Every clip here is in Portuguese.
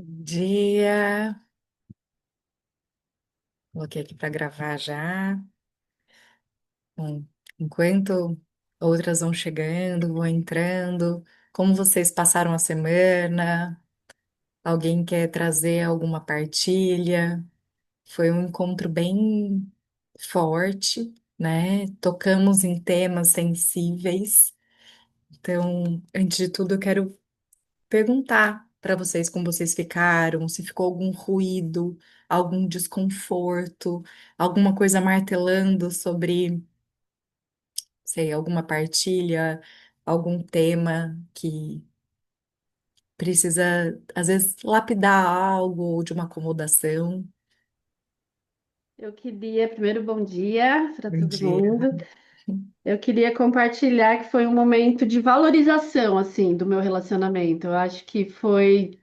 Dia, coloquei aqui para gravar já. Bom, enquanto outras vão chegando, vão entrando, como vocês passaram a semana? Alguém quer trazer alguma partilha? Foi um encontro bem forte, né? Tocamos em temas sensíveis. Então, antes de tudo, eu quero perguntar para vocês como vocês ficaram, se ficou algum ruído, algum desconforto, alguma coisa martelando sobre, sei, alguma partilha, algum tema que precisa, às vezes, lapidar algo ou de uma acomodação. Eu queria, primeiro, bom dia para Bom todo dia. mundo. Eu queria compartilhar que foi um momento de valorização, assim, do meu relacionamento. Eu acho que foi,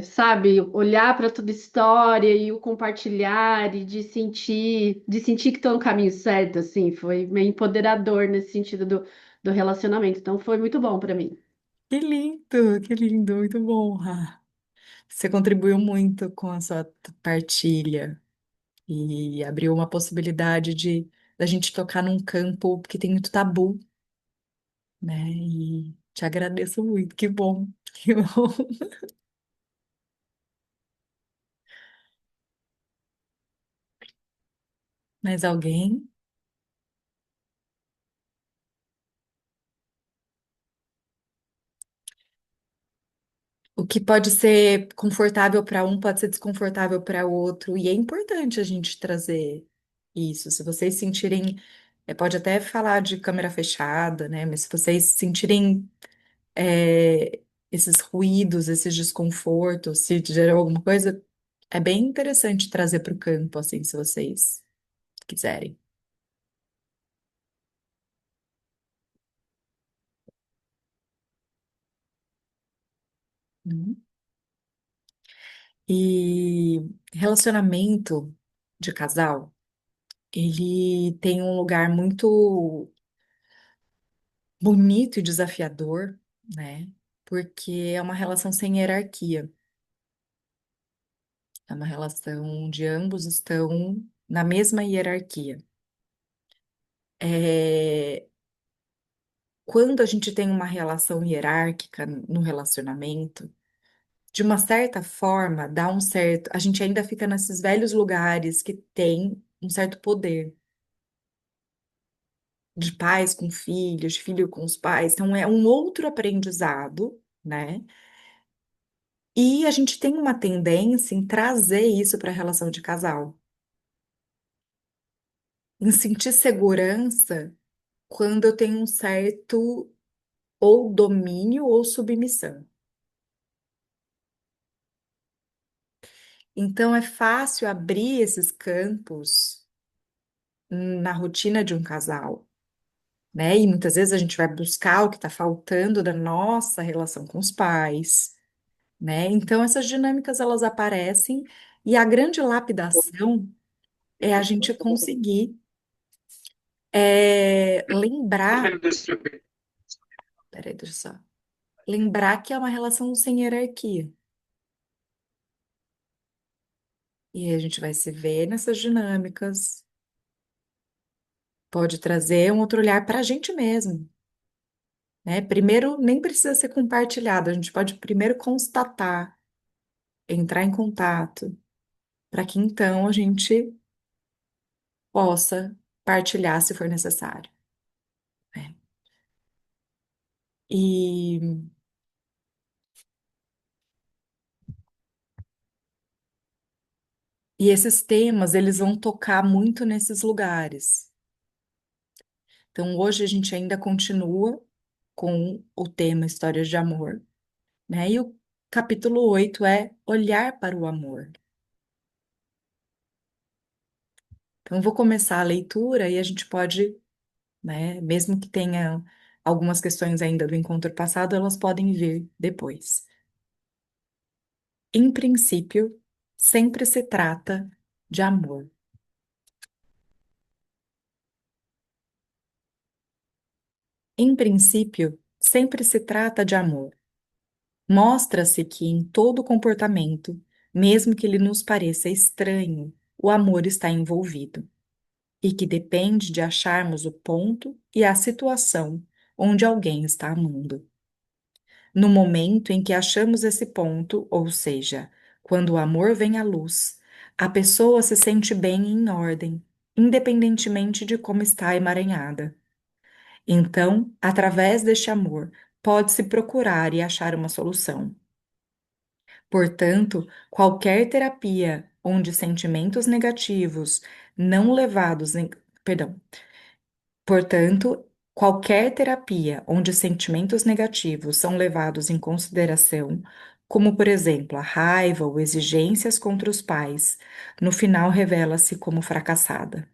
sabe, olhar para toda a história e o compartilhar e de sentir que estou no caminho certo, assim, foi meio empoderador nesse sentido do relacionamento. Então, foi muito bom para mim. Que lindo, muito bom. Você contribuiu muito com a sua partilha e abriu uma possibilidade de da gente tocar num campo que tem muito tabu, né? E te agradeço muito, que bom, que bom. Mais alguém? O que pode ser confortável para um pode ser desconfortável para outro, e é importante a gente trazer isso. Se vocês sentirem, pode até falar de câmera fechada, né? Mas se vocês sentirem é, esses ruídos, esses desconfortos, se gerou alguma coisa, é bem interessante trazer para o campo, assim, se vocês quiserem. Uhum. E relacionamento de casal, ele tem um lugar muito bonito e desafiador, né? Porque é uma relação sem hierarquia, é uma relação onde ambos estão na mesma hierarquia. É, quando a gente tem uma relação hierárquica no relacionamento, de uma certa forma, dá um certo. A gente ainda fica nesses velhos lugares que tem um certo poder, de pais com filhos, de filho com os pais. Então, é um outro aprendizado, né? E a gente tem uma tendência em trazer isso para a relação de casal, em sentir segurança quando eu tenho um certo ou domínio ou submissão. Então, é fácil abrir esses campos na rotina de um casal, né? E muitas vezes a gente vai buscar o que está faltando da nossa relação com os pais, né? Então essas dinâmicas elas aparecem e a grande lapidação é a gente conseguir lembrar, peraí, deixa eu só, lembrar que é uma relação sem hierarquia. E a gente vai se ver nessas dinâmicas, pode trazer um outro olhar para a gente mesmo, né? Primeiro, nem precisa ser compartilhado, a gente pode primeiro constatar, entrar em contato para que então a gente possa partilhar se for necessário, né? E, e esses temas, eles vão tocar muito nesses lugares. Então, hoje a gente ainda continua com o tema Histórias de Amor, né? E o capítulo 8 é Olhar para o Amor. Então, eu vou começar a leitura e a gente pode, né, mesmo que tenha algumas questões ainda do encontro passado, elas podem vir depois. Em princípio, sempre se trata de amor. Em princípio, sempre se trata de amor. Mostra-se que em todo comportamento, mesmo que ele nos pareça estranho, o amor está envolvido e que depende de acharmos o ponto e a situação onde alguém está amando. No momento em que achamos esse ponto, ou seja, quando o amor vem à luz, a pessoa se sente bem e em ordem, independentemente de como está emaranhada. Então, através deste amor, pode-se procurar e achar uma solução. Portanto, qualquer terapia onde sentimentos negativos não levados em, perdão, portanto, qualquer terapia onde sentimentos negativos são levados em consideração, como por exemplo a raiva ou exigências contra os pais, no final revela-se como fracassada.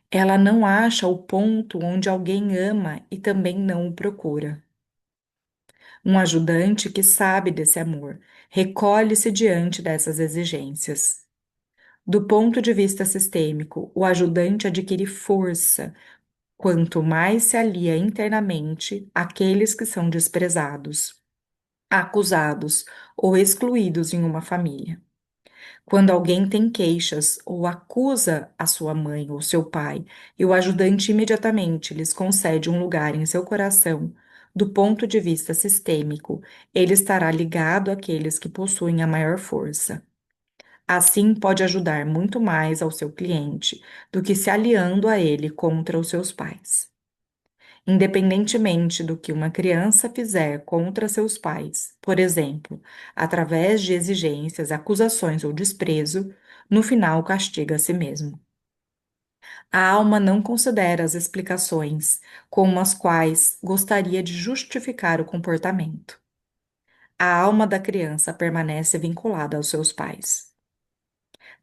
Ela não acha o ponto onde alguém ama e também não o procura. Um ajudante que sabe desse amor recolhe-se diante dessas exigências. Do ponto de vista sistêmico, o ajudante adquire força quanto mais se alia internamente àqueles que são desprezados, acusados ou excluídos em uma família. Quando alguém tem queixas ou acusa a sua mãe ou seu pai, e o ajudante imediatamente lhes concede um lugar em seu coração, do ponto de vista sistêmico, ele estará ligado àqueles que possuem a maior força. Assim, pode ajudar muito mais ao seu cliente do que se aliando a ele contra os seus pais. Independentemente do que uma criança fizer contra seus pais, por exemplo, através de exigências, acusações ou desprezo, no final castiga a si mesmo. A alma não considera as explicações com as quais gostaria de justificar o comportamento. A alma da criança permanece vinculada aos seus pais.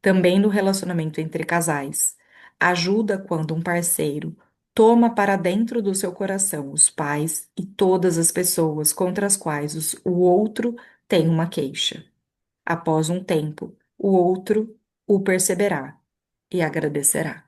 Também no relacionamento entre casais. Ajuda quando um parceiro toma para dentro do seu coração os pais e todas as pessoas contra as quais o outro tem uma queixa. Após um tempo, o outro o perceberá e agradecerá.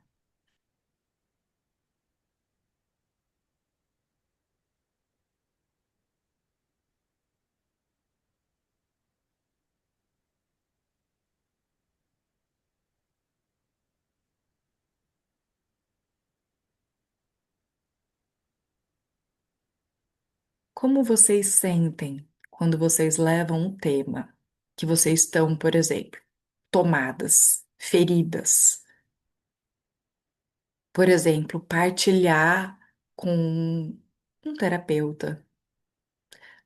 Como vocês sentem quando vocês levam um tema que vocês estão, por exemplo, tomadas, feridas? Por exemplo, partilhar com um terapeuta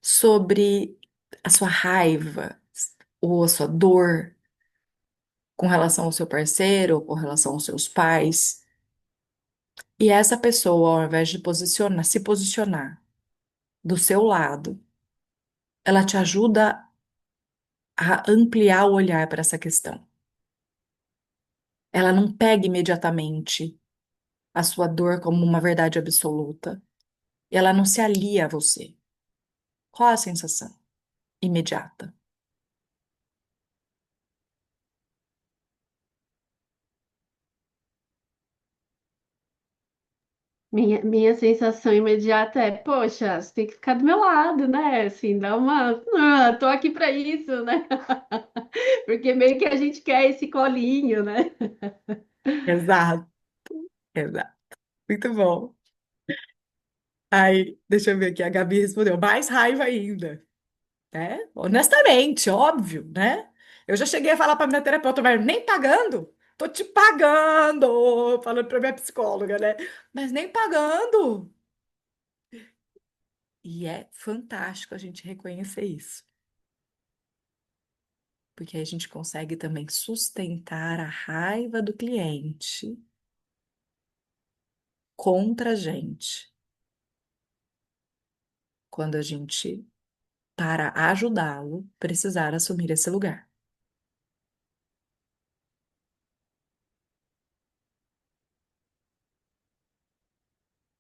sobre a sua raiva ou a sua dor com relação ao seu parceiro ou com relação aos seus pais. E essa pessoa, ao invés de se posicionar do seu lado, ela te ajuda a ampliar o olhar para essa questão. Ela não pega imediatamente a sua dor como uma verdade absoluta. E ela não se alia a você. Qual a sensação imediata? Minha sensação imediata é, poxa, você tem que ficar do meu lado, né? Assim, dá uma. Ah, tô aqui para isso, né? Porque meio que a gente quer esse colinho, né? Exato, exato. Muito bom. Aí, deixa eu ver aqui, a Gabi respondeu, mais raiva ainda, né? Honestamente, óbvio, né? Eu já cheguei a falar para minha terapeuta, mas nem pagando, tô te pagando, falando para minha psicóloga, né? Mas nem pagando. E é fantástico a gente reconhecer isso, porque aí a gente consegue também sustentar a raiva do cliente contra a gente, quando a gente, para ajudá-lo, precisar assumir esse lugar.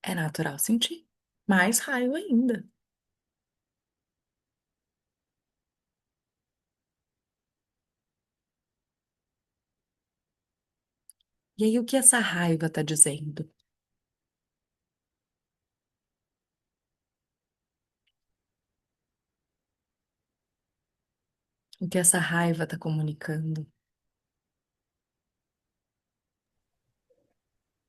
É natural sentir mais raiva ainda. E aí, o que essa raiva está dizendo? O que essa raiva está comunicando?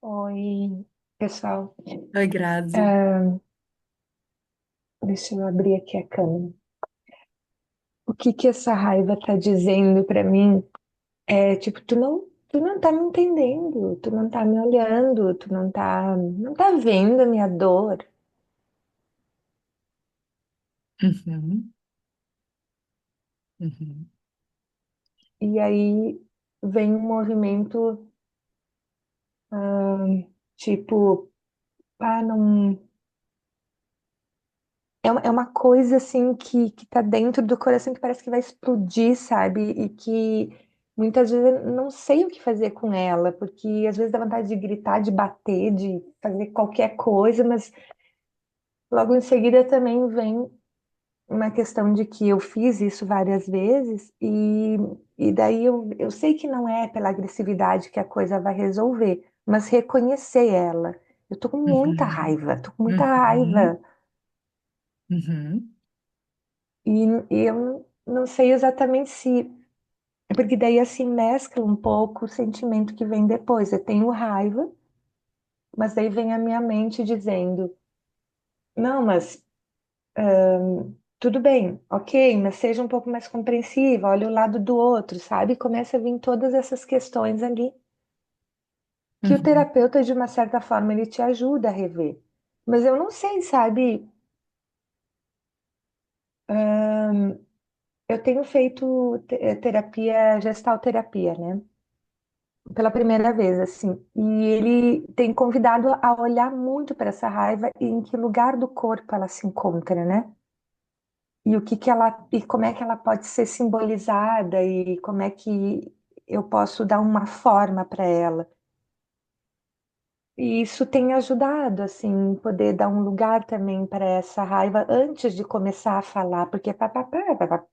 Oi, pessoal. Oi, Grazi. Ah, deixa eu abrir aqui a câmera. O que que essa raiva tá dizendo pra mim é tipo, tu não tá me entendendo, tu não tá me olhando, tu não tá vendo a minha dor. Uhum, uhum, E aí vem um movimento, tipo, não. É uma coisa assim que tá dentro do coração que parece que vai explodir, sabe? E que muitas vezes eu não sei o que fazer com ela, porque às vezes dá vontade de gritar, de bater, de fazer qualquer coisa, mas logo em seguida também vem uma questão de que eu fiz isso várias vezes e daí eu sei que não é pela agressividade que a coisa vai resolver, mas reconhecer ela. Eu tô com muita uhum, raiva, tô com muita uhum, raiva. uhum, E, e eu não sei exatamente se. Porque daí assim mescla um pouco o sentimento que vem depois. Eu tenho raiva, mas daí vem a minha mente dizendo: não, mas tudo bem, ok, mas seja um pouco mais compreensiva, olha o lado do outro, sabe? Começa a vir todas essas questões ali que o uhum, terapeuta, de uma certa forma, ele te ajuda a rever. Mas eu não sei, sabe? Eu tenho feito terapia, gestalterapia, né? Pela primeira vez, assim. E ele tem convidado a olhar muito para essa raiva e em que lugar do corpo ela se encontra, né? E o que que ela e como é que ela pode ser simbolizada e como é que eu posso dar uma forma para ela. E isso tem ajudado, assim, poder dar um lugar também para essa raiva antes de começar a falar, porque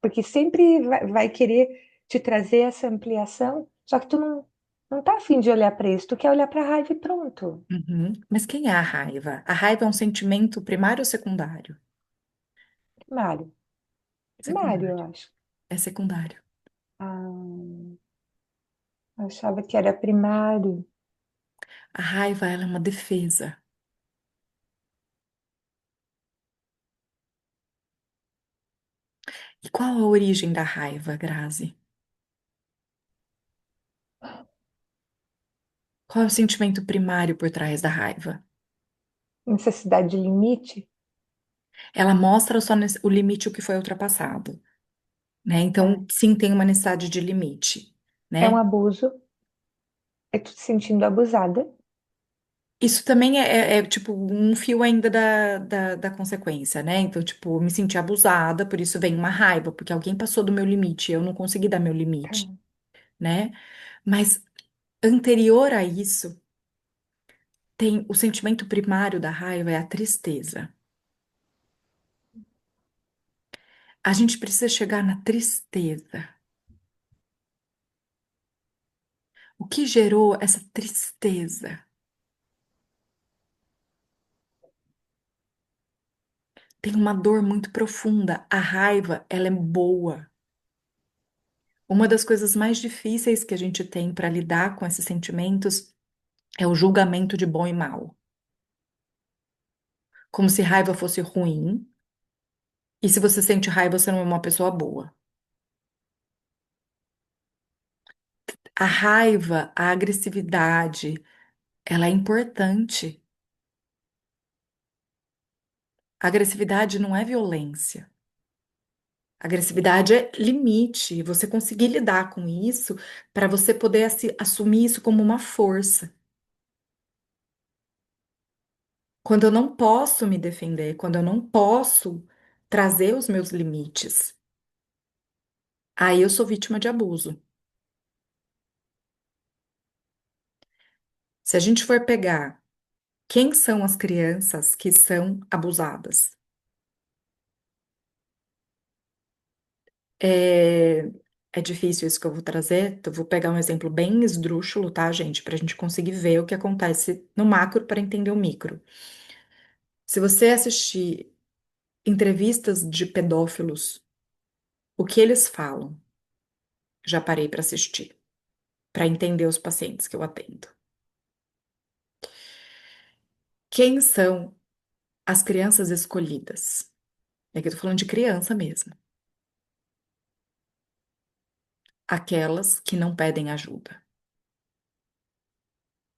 porque sempre vai querer te trazer essa ampliação, só que tu não tá afim de olhar para isso, tu quer olhar para a raiva e pronto. uhum. Mas quem é a raiva? A raiva é um sentimento primário ou secundário? Mário, Mário, eu Secundário. acho. É secundário. Ah, eu achava que era primário. A raiva, ela é uma defesa. E qual a origem da raiva, Grazi? Qual é o sentimento primário por trás da raiva? Necessidade de limite? Ela mostra só o limite o que foi ultrapassado, né? Ah, Então, sim, tem uma necessidade de limite, é um né? abuso, é tu te sentindo abusada. Isso também tipo um fio ainda da consequência, né? Então, tipo, me senti abusada, por isso vem uma raiva, porque alguém passou do meu limite, eu não consegui dar meu Tá. limite, né? Mas anterior a isso, tem o sentimento primário da raiva é a tristeza. A gente precisa chegar na tristeza. O que gerou essa tristeza? Tem uma dor muito profunda. A raiva, ela é boa. Uma das coisas mais difíceis que a gente tem para lidar com esses sentimentos é o julgamento de bom e mal. Como se raiva fosse ruim, e se você sente raiva, você não é uma pessoa boa. A raiva, a agressividade, ela é importante. A agressividade não é violência. Agressividade é limite, você conseguir lidar com isso para você poder assumir isso como uma força. Quando eu não posso me defender, quando eu não posso trazer os meus limites, aí eu sou vítima de abuso. Se a gente for pegar quem são as crianças que são abusadas, é, é difícil isso que eu vou trazer, então eu vou pegar um exemplo bem esdrúxulo, tá, gente, para a gente conseguir ver o que acontece no macro para entender o micro. Se você assistir entrevistas de pedófilos, o que eles falam? já parei para assistir, para entender os pacientes que eu atendo. Quem são as crianças escolhidas? É que eu tô falando de criança mesmo. Aquelas que não pedem ajuda.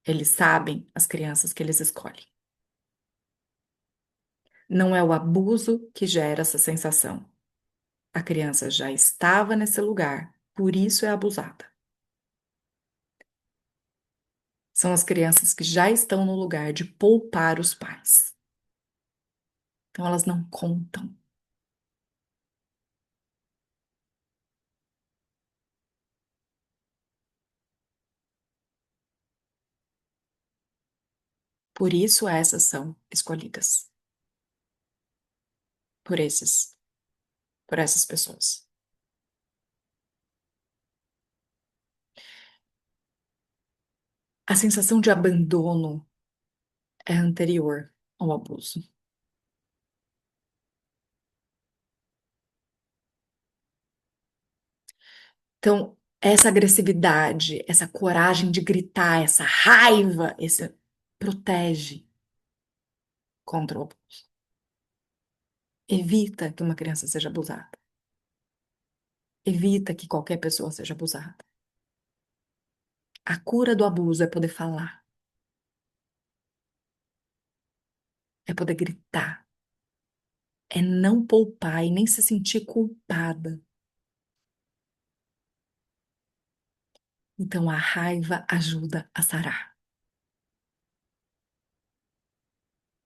Eles sabem as crianças que eles escolhem. Não é o abuso que gera essa sensação. A criança já estava nesse lugar, por isso é abusada. São as crianças que já estão no lugar de poupar os pais. Então elas não contam. Por isso essas são escolhidas por por essas pessoas. A sensação de abandono é anterior ao abuso. Então, essa agressividade, essa coragem de gritar, essa raiva, esse protege contra o abuso. Evita que uma criança seja abusada. Evita que qualquer pessoa seja abusada. A cura do abuso é poder falar, é poder gritar, é não poupar e nem se sentir culpada. Então a raiva ajuda a sarar.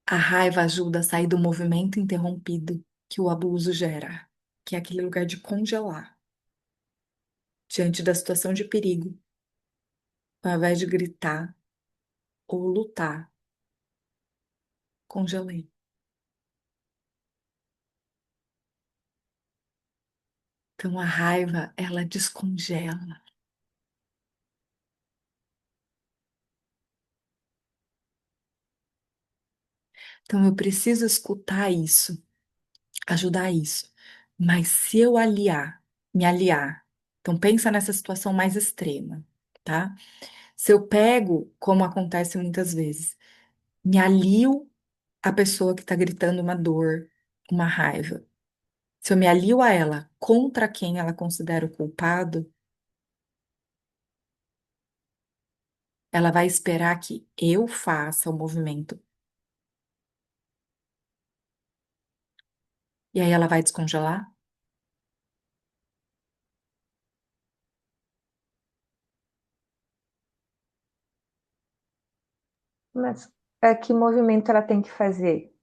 A raiva ajuda a sair do movimento interrompido que o abuso gera, que é aquele lugar de congelar diante da situação de perigo, ao invés de gritar ou lutar, congelei. Então a raiva, ela descongela. Então eu preciso escutar isso, ajudar isso. Mas se eu me aliar, então pensa nessa situação mais extrema, tá? Se eu pego, como acontece muitas vezes, me alio à pessoa que está gritando uma dor, uma raiva. Se eu me alio a ela contra quem ela considera o culpado, ela vai esperar que eu faça o movimento. E aí ela vai descongelar? Mas que movimento ela tem que fazer?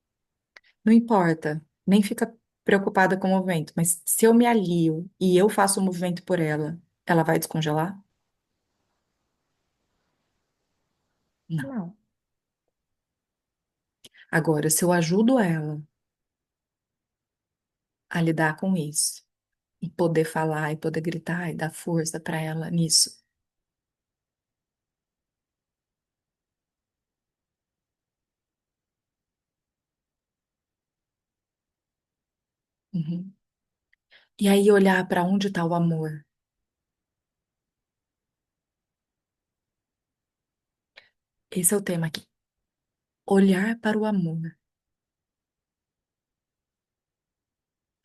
Não importa, nem fica preocupada com o movimento, mas se eu me alio e eu faço o movimento por ela, ela vai descongelar? Não. Não. Agora, se eu ajudo ela a lidar com isso, e poder falar, e poder gritar, e dar força para ela nisso. Uhum. E aí olhar para onde está o amor. Esse é o tema aqui. Olhar para o amor.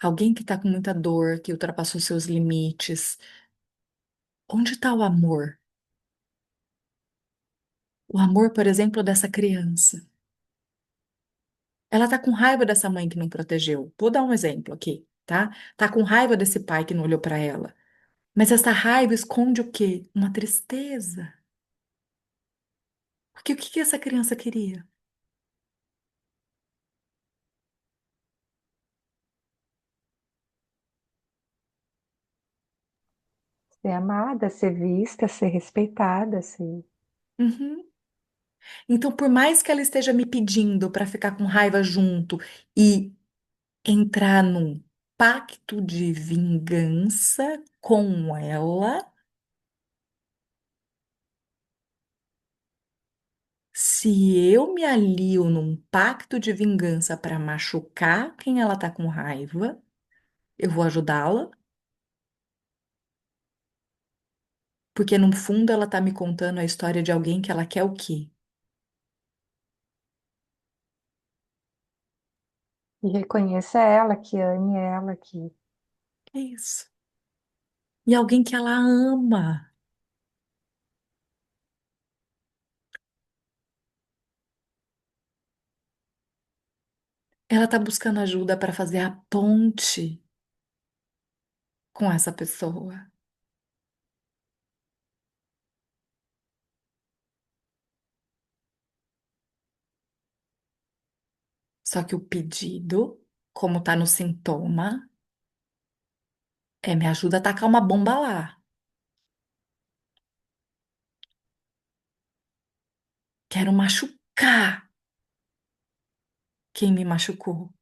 Alguém que está com muita dor, que ultrapassou seus limites. Onde está o amor? O amor, por exemplo, dessa criança. Ela tá com raiva dessa mãe que não protegeu. Vou dar um exemplo aqui, tá? Tá com raiva desse pai que não olhou para ela. Mas essa raiva esconde o quê? Uma tristeza. Porque o que que essa criança queria? Ser amada, ser vista, ser respeitada, ser... Uhum. Então, por mais que ela esteja me pedindo para ficar com raiva junto e entrar num pacto de vingança com ela, se eu me alio num pacto de vingança para machucar quem ela tá com raiva, eu vou ajudá-la Porque no fundo ela tá me contando a história de alguém que ela quer o quê? E reconheça ela, que ame ela, que É isso. E alguém que ela ama. Ela tá buscando ajuda para fazer a ponte com essa pessoa. Só que o pedido, como tá no sintoma, é me ajuda a tacar uma bomba lá. Quero machucar quem me machucou.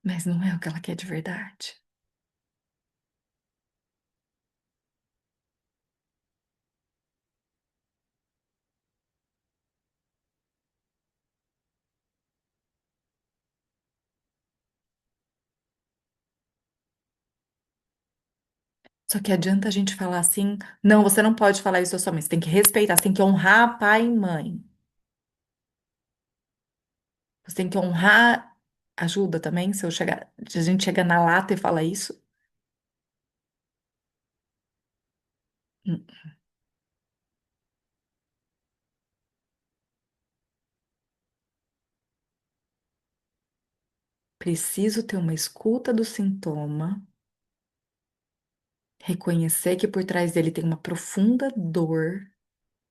Mas não é o que ela quer de verdade. Só que adianta a gente falar assim, não, você não pode falar isso à sua mãe, você tem que respeitar, você tem que honrar pai e mãe. Você tem que honrar. Ajuda também, se eu chegar, se a gente chega na lata e fala isso. Hum, Preciso ter uma escuta do sintoma, reconhecer que por trás dele tem uma profunda dor,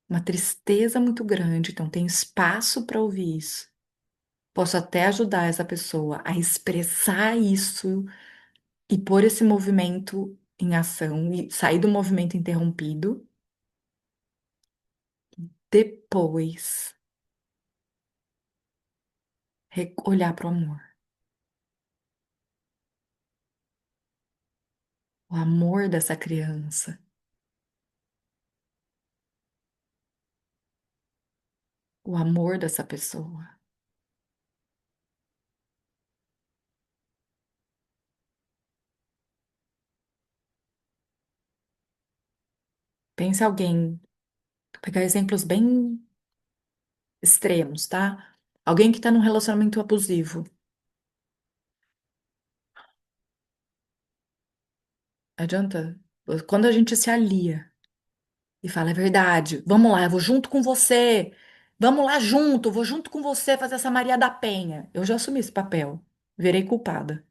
uma tristeza muito grande, então tem espaço para ouvir isso. Posso até ajudar essa pessoa a expressar isso e pôr esse movimento em ação e sair do movimento interrompido. Depois, olhar para o amor. O amor dessa criança. O amor dessa pessoa. Pense em alguém, vou pegar exemplos bem extremos, tá? Alguém que está num relacionamento abusivo. Adianta? Quando a gente se alia e fala, é verdade, vamos lá, eu vou junto com você. Vamos lá junto, eu vou junto com você fazer essa Maria da Penha. Eu já assumi esse papel. Virei culpada.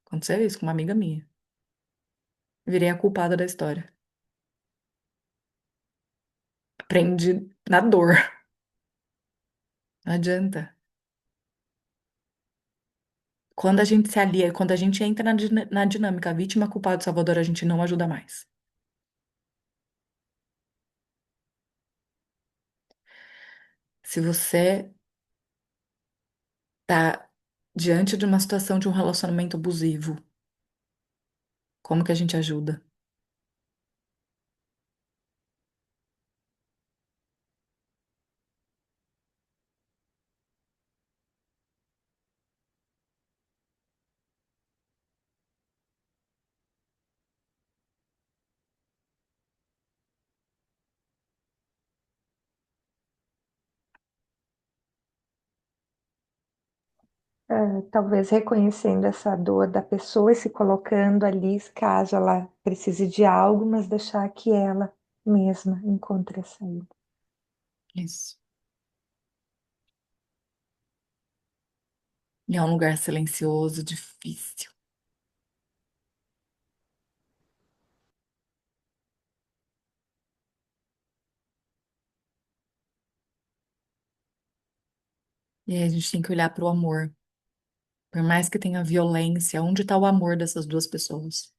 Aconteceu isso com uma amiga minha. Virei a culpada da história. Aprendi na dor. Não adianta. Quando a gente se alia, quando a gente entra na dinâmica vítima, culpado, salvador, a gente não ajuda mais. Se você tá diante de uma situação de um relacionamento abusivo, como que a gente ajuda? talvez reconhecendo essa dor da pessoa e se colocando ali, caso ela precise de algo, mas deixar que ela mesma encontre a saída. Isso. E é um lugar silencioso, difícil. E aí a gente tem que olhar para o amor. Por mais que tenha violência, onde está o amor dessas duas pessoas?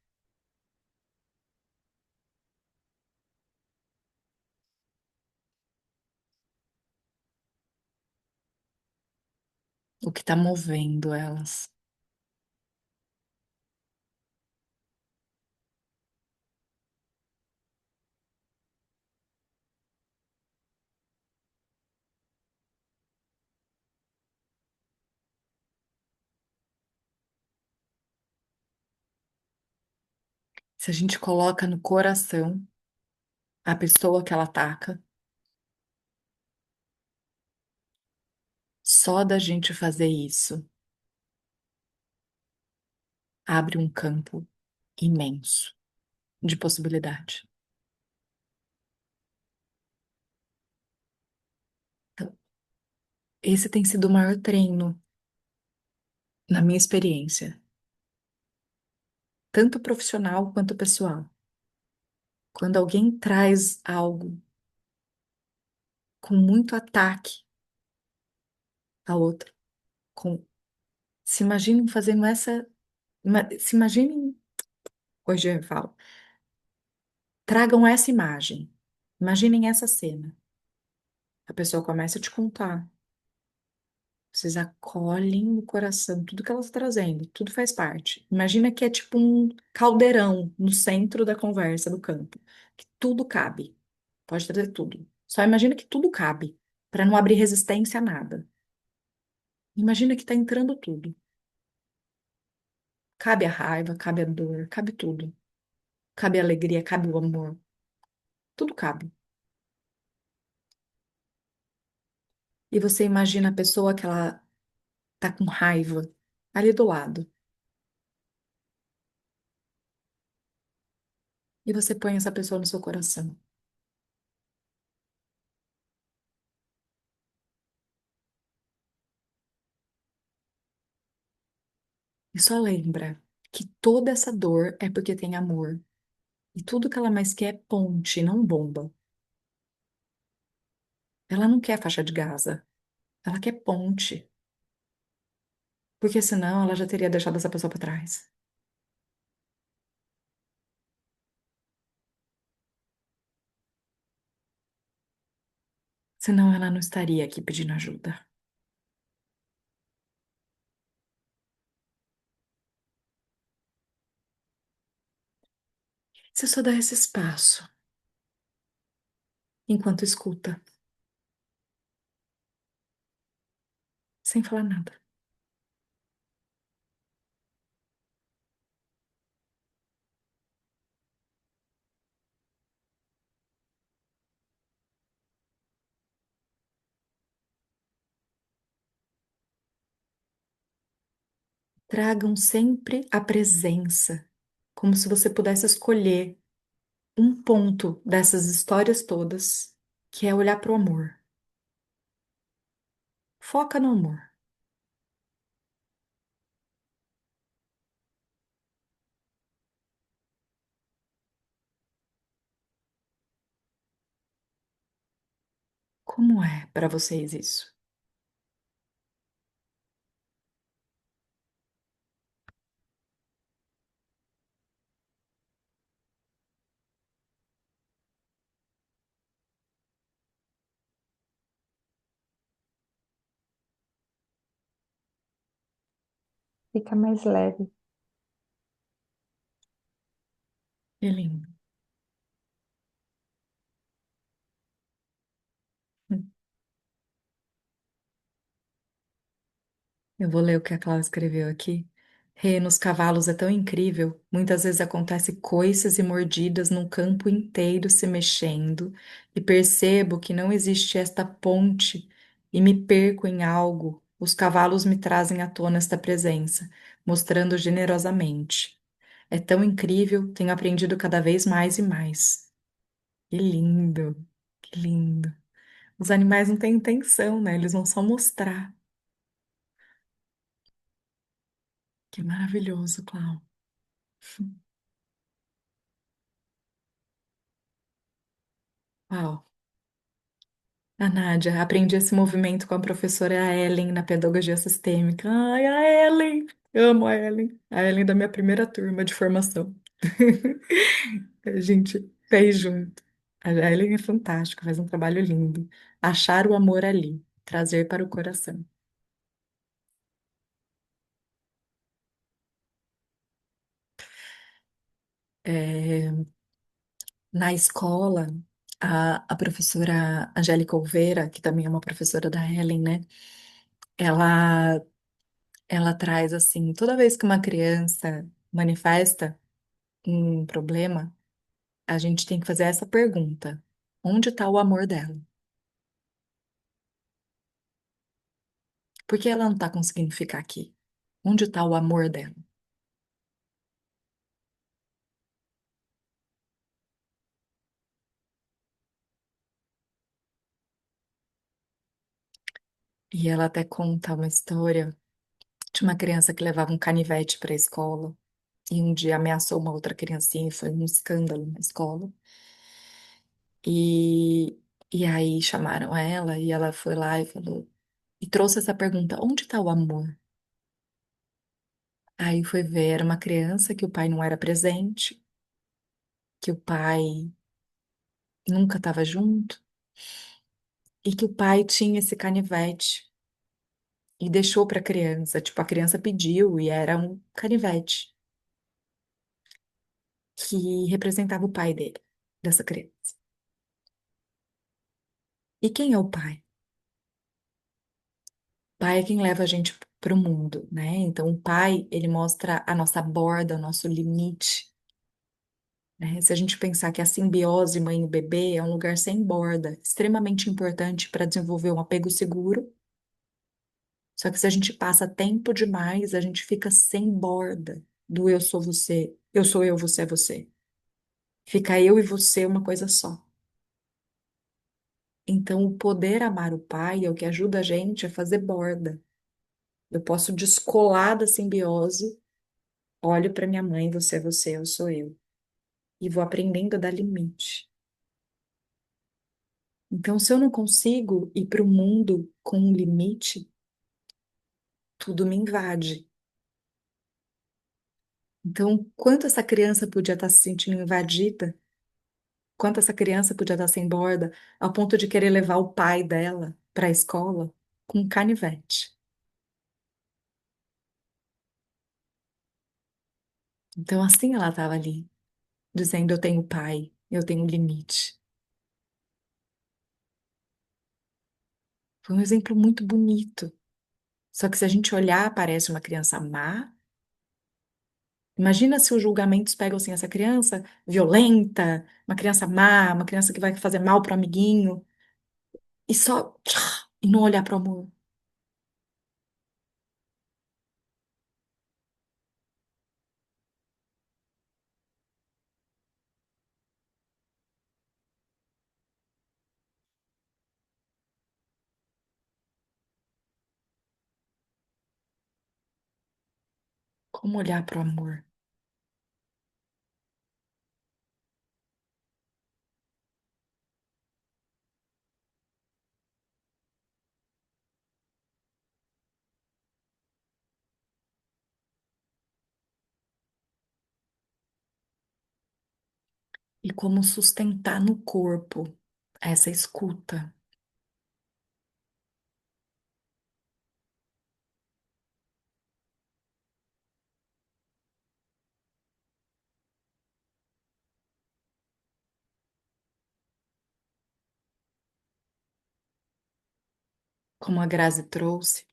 O que está movendo elas? Se a gente coloca no coração a pessoa que ela ataca, só da gente fazer isso abre um campo imenso de possibilidade. Então, esse tem sido o maior treino na minha experiência, tanto profissional quanto pessoal. Quando alguém traz algo com muito ataque a outro, com, se imaginem fazendo essa, se imaginem, hoje eu falo, tragam essa imagem, imaginem essa cena. A pessoa começa a te contar. Vocês acolhem no coração tudo que ela está trazendo, tudo faz parte. Imagina que é tipo um caldeirão no centro da conversa do campo, que tudo cabe. Pode trazer tudo. Só imagina que tudo cabe, para não abrir resistência a nada. Imagina que está entrando tudo. Cabe a raiva, cabe a dor, cabe tudo. Cabe a alegria, cabe o amor. Tudo cabe. E você imagina a pessoa que ela tá com raiva ali do lado. E você põe essa pessoa no seu coração. E só lembra que toda essa dor é porque tem amor. E tudo que ela mais quer é ponte, não bomba. Ela não quer faixa de Gaza. Ela quer ponte. Porque senão ela já teria deixado essa pessoa para trás. Senão ela não estaria aqui pedindo ajuda. Você só dá esse espaço enquanto escuta, sem falar nada. Tragam sempre a presença, como se você pudesse escolher um ponto dessas histórias todas, que é olhar para o amor. Foca no amor. Como é para vocês isso? Fica mais leve. É lindo. Eu vou ler o que a Cláudia escreveu aqui. Rê, nos cavalos é tão incrível. Muitas vezes acontece coices e mordidas num campo inteiro se mexendo, e percebo que não existe esta ponte e me perco em algo. Os cavalos me trazem à tona esta presença, mostrando generosamente. É tão incrível, tenho aprendido cada vez mais e mais. Que lindo, que lindo. Os animais não têm intenção, né? Eles vão só mostrar. Que maravilhoso, Cláudia. Uau. A Nádia, aprendi esse movimento com a professora Ellen na pedagogia sistêmica. Ai, a Ellen! Amo a Ellen. A Ellen da minha primeira turma de formação. A gente fez junto. A Ellen é fantástica, faz um trabalho lindo. Achar o amor ali, trazer para o coração. É, na escola, a professora Angélica Oliveira, que também é uma professora da Ellen, né? Ela Ela traz assim, toda vez que uma criança manifesta um problema, a gente tem que fazer essa pergunta: onde está o amor dela? Por que ela não está conseguindo ficar aqui? Onde está o amor dela? E ela até conta uma história de uma criança que levava um canivete para a escola e um dia ameaçou uma outra criancinha e foi um escândalo na escola. E, e aí chamaram ela e ela foi lá e falou, e trouxe essa pergunta: onde está o amor? Aí foi ver, era uma criança que o pai não era presente, que o pai nunca estava junto e que o pai tinha esse canivete e deixou para a criança. Tipo, a criança pediu e era um canivete que representava o pai dele, dessa criança. E quem é o pai? O pai é quem leva a gente para o mundo, né? Então, o pai, ele mostra a nossa borda, o nosso limite, né? Se a gente pensar que a simbiose mãe e bebê é um lugar sem borda, extremamente importante para desenvolver um apego seguro. Só que se a gente passa tempo demais, a gente fica sem borda do eu sou você, eu sou eu, você é você. Fica eu e você uma coisa só. Então, o poder amar o pai é o que ajuda a gente a fazer borda. Eu posso descolar da simbiose, olho para minha mãe, você é você, eu sou eu. E vou aprendendo a dar limite. Então, se eu não consigo ir para o mundo com um limite, tudo me invade. Então, quanto essa criança podia estar se sentindo invadida? Quanto essa criança podia estar sem borda, ao ponto de querer levar o pai dela para a escola com um canivete? Então, assim ela estava ali, dizendo: eu tenho pai, eu tenho limite. Foi um exemplo muito bonito. Só que se a gente olhar, parece uma criança má. Imagina se os julgamentos pegam assim, essa criança violenta, uma criança má, uma criança que vai fazer mal pro amiguinho, e só e não olhar pro amor. Como olhar pro amor? E como sustentar no corpo essa escuta? Como a Grazi trouxe,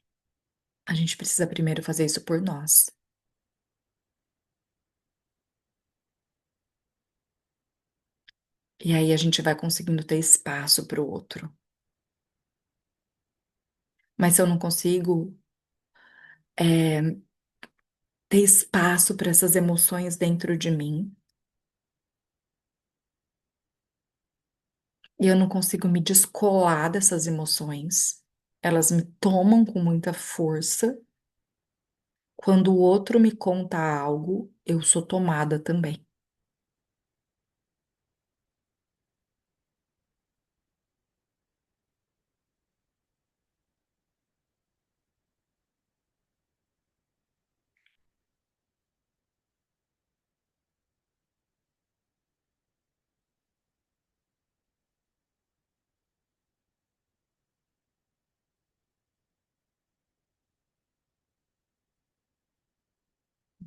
a gente precisa primeiro fazer isso por nós. E aí a gente vai conseguindo ter espaço para o outro. Mas se eu não consigo, é, ter espaço para essas emoções dentro de mim, e eu não consigo me descolar dessas emoções, elas me tomam com muita força. Quando o outro me conta algo, eu sou tomada também.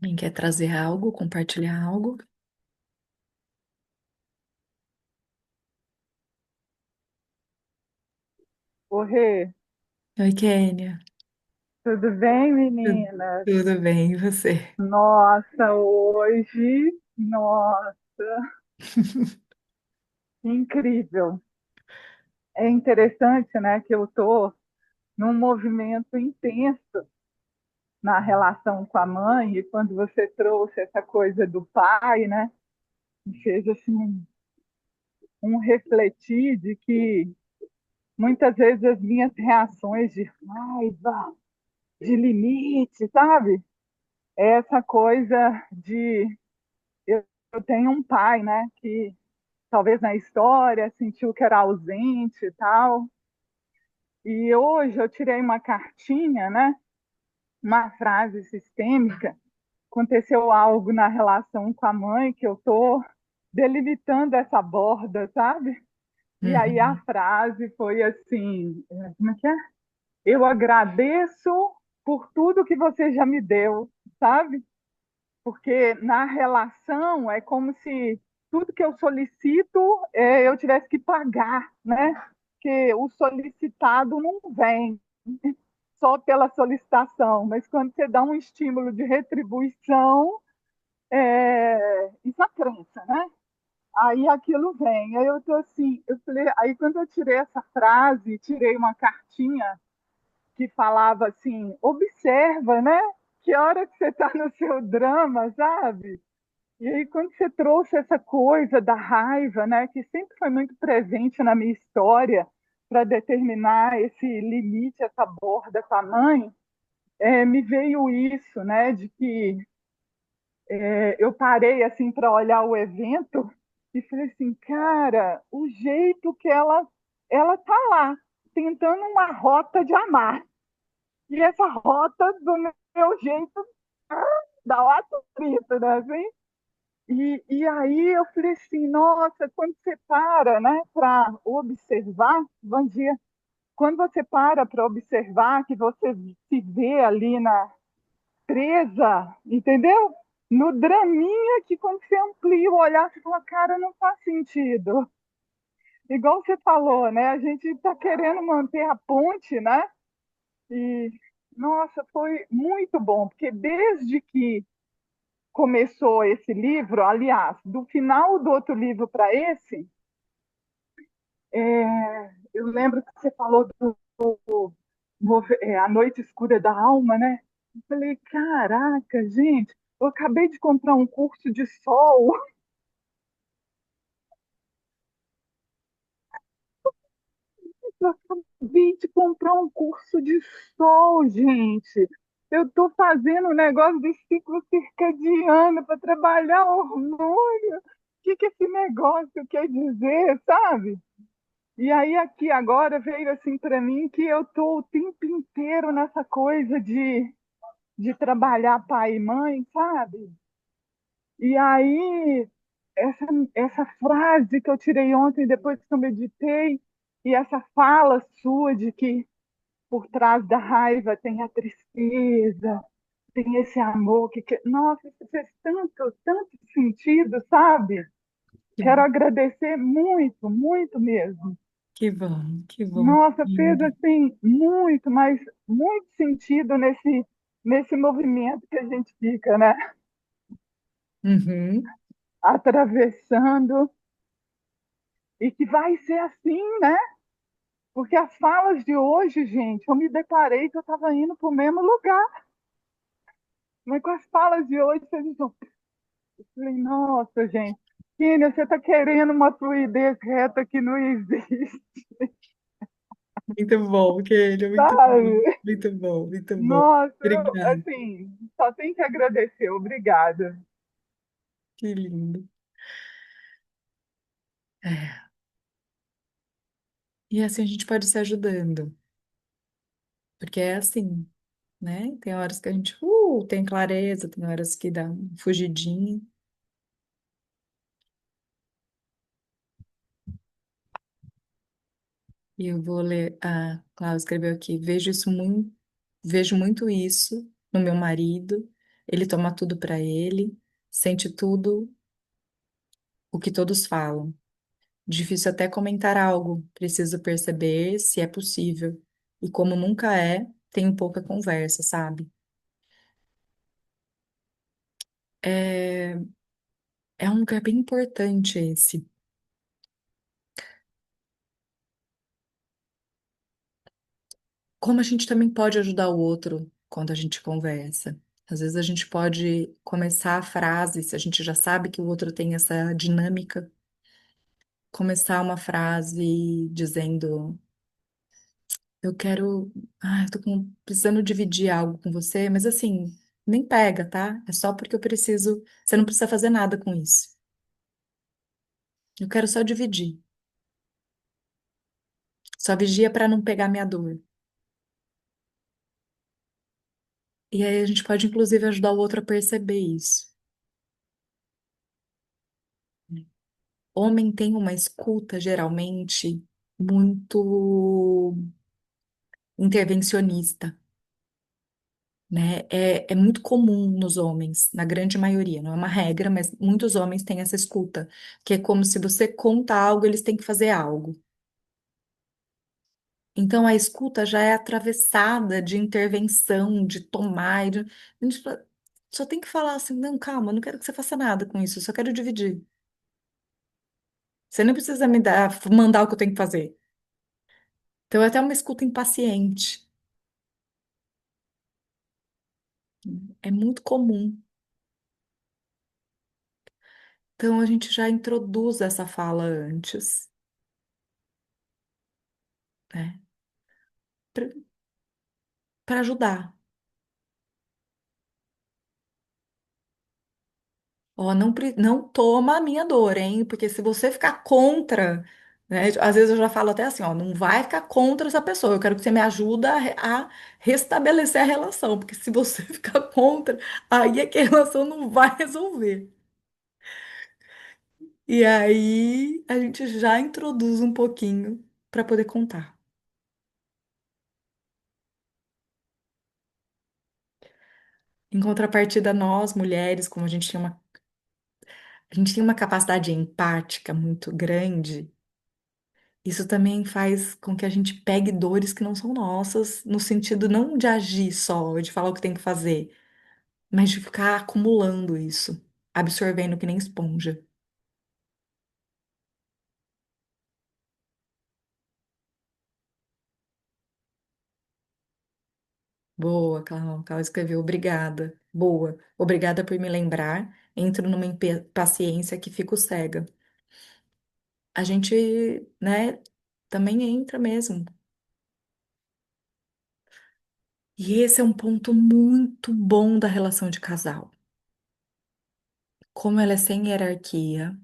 Quem quer trazer algo, compartilhar algo? Ô, Rê, Oi, Kênia. tudo bem, Tudo meninas? tudo bem, e você? Nossa, hoje. Nossa, incrível. É interessante, né, que eu estou num movimento intenso na relação com a mãe, e quando você trouxe essa coisa do pai, né, me fez assim um refletir de que muitas vezes as minhas reações de raiva, de limite, sabe? É essa coisa de eu tenho um pai, né, que talvez na história sentiu que era ausente e tal. E hoje eu tirei uma cartinha, né, uma frase sistêmica. Aconteceu algo na relação com a mãe que eu tô delimitando essa borda, sabe? E aí a Uhum, frase foi assim, como é que é? Eu agradeço por tudo que você já me deu, sabe? Porque na relação é como se tudo que eu solicito eu tivesse que pagar, né? Que o solicitado não vem só pela solicitação, mas quando você dá um estímulo de retribuição, isso é crença, né? Aí aquilo vem. Aí eu tô assim, eu falei, aí quando eu tirei essa frase, tirei uma cartinha que falava assim, observa, né? Que hora que você está no seu drama, sabe? E aí, quando você trouxe essa coisa da raiva, né, que sempre foi muito presente na minha história, para determinar esse limite, essa borda com a mãe, me veio isso, né, de que eu parei assim para olhar o evento e falei assim, cara, o jeito que ela tá lá, tentando uma rota de amar. E essa rota, do meu jeito, dá um atrito, né? Assim? E aí eu falei assim, nossa, quando você para, né, para observar, bom dia, quando você para observar que você se vê ali na presa, entendeu? No draminha que quando você amplia o olhar, você fala, cara, não faz sentido. Igual você falou, né? A gente está querendo manter a ponte, né? E, nossa, foi muito bom, porque desde que começou esse livro, aliás, do final do outro livro para esse, eu lembro que você falou A Noite Escura da Alma, né? Eu falei, caraca, gente, eu acabei de comprar um curso de sol. Eu acabei de comprar um curso de sol, gente. Eu estou fazendo um negócio de ciclo circadiano para trabalhar hormônio. O que, que esse negócio quer dizer, sabe? E aí aqui agora veio assim para mim que eu estou o tempo inteiro nessa coisa de trabalhar pai e mãe, sabe? E aí essa, essa frase que eu tirei ontem depois que eu meditei, e essa fala sua de que por trás da raiva tem a tristeza, tem esse amor nossa, isso fez tanto, tanto sentido, sabe? que, Quero agradecer muito, muito mesmo. que bom, que bom. Nossa, fez Lindo. assim muito, mas muito sentido nesse movimento que a gente fica, né? Uhum. Atravessando e que vai ser assim, né? Porque as falas de hoje, gente, eu me deparei que eu estava indo para o mesmo lugar, mas com as falas de hoje, a gente, eu falei, nossa, gente, Kênia, você está querendo uma fluidez reta que não existe, Muito bom, Kelly, muito bom, sabe? muito bom, muito bom. Nossa, Obrigada, assim, só tem que agradecer. Obrigada. que lindo. É. E assim a gente pode se ajudando, porque é assim, né? Tem horas que a gente tem clareza, tem horas que dá um fugidinho. E eu vou ler, a Cláudia escreveu aqui, vejo muito isso no meu marido, ele toma tudo para ele, sente tudo o que todos falam. Difícil até comentar algo, preciso perceber se é possível. E como nunca é, tenho pouca conversa, sabe? É, É um lugar bem importante esse. Como a gente também pode ajudar o outro quando a gente conversa. Às vezes a gente pode começar a frase, se a gente já sabe que o outro tem essa dinâmica, começar uma frase dizendo: Eu quero. Eu tô precisando dividir algo com você, mas assim, nem pega, tá? É só porque eu preciso. Você não precisa fazer nada com isso. Eu quero só dividir. Só vigia para não pegar minha dor. E aí a gente pode, inclusive, ajudar o outro a perceber isso. Homem tem uma escuta, geralmente, muito intervencionista, né? É muito comum nos homens, na grande maioria, não é uma regra, mas muitos homens têm essa escuta, que é como se você conta algo, eles têm que fazer algo. Então a escuta já é atravessada de intervenção, de tomar. A gente só tem que falar assim: não, calma, eu não quero que você faça nada com isso, eu só quero dividir. Você não precisa me dar, mandar o que eu tenho que fazer. Então é até uma escuta impaciente. É muito comum. Então a gente já introduz essa fala antes, né? Para ajudar. Ó, não, não toma a minha dor, hein? Porque se você ficar contra, né? Às vezes eu já falo até assim, ó, não vai ficar contra essa pessoa. Eu quero que você me ajude a restabelecer a relação, porque se você ficar contra, aí é que a relação não vai resolver. E aí a gente já introduz um pouquinho para poder contar. Em contrapartida, nós, mulheres, como a gente tem uma capacidade empática muito grande. Isso também faz com que a gente pegue dores que não são nossas, no sentido não de agir só, de falar o que tem que fazer, mas de ficar acumulando isso, absorvendo que nem esponja. Boa, Cláudia escreveu, obrigada. Boa, obrigada por me lembrar. Entro numa paciência que fico cega. A gente, né, também entra mesmo. E esse é um ponto muito bom da relação de casal. Como ela é sem hierarquia,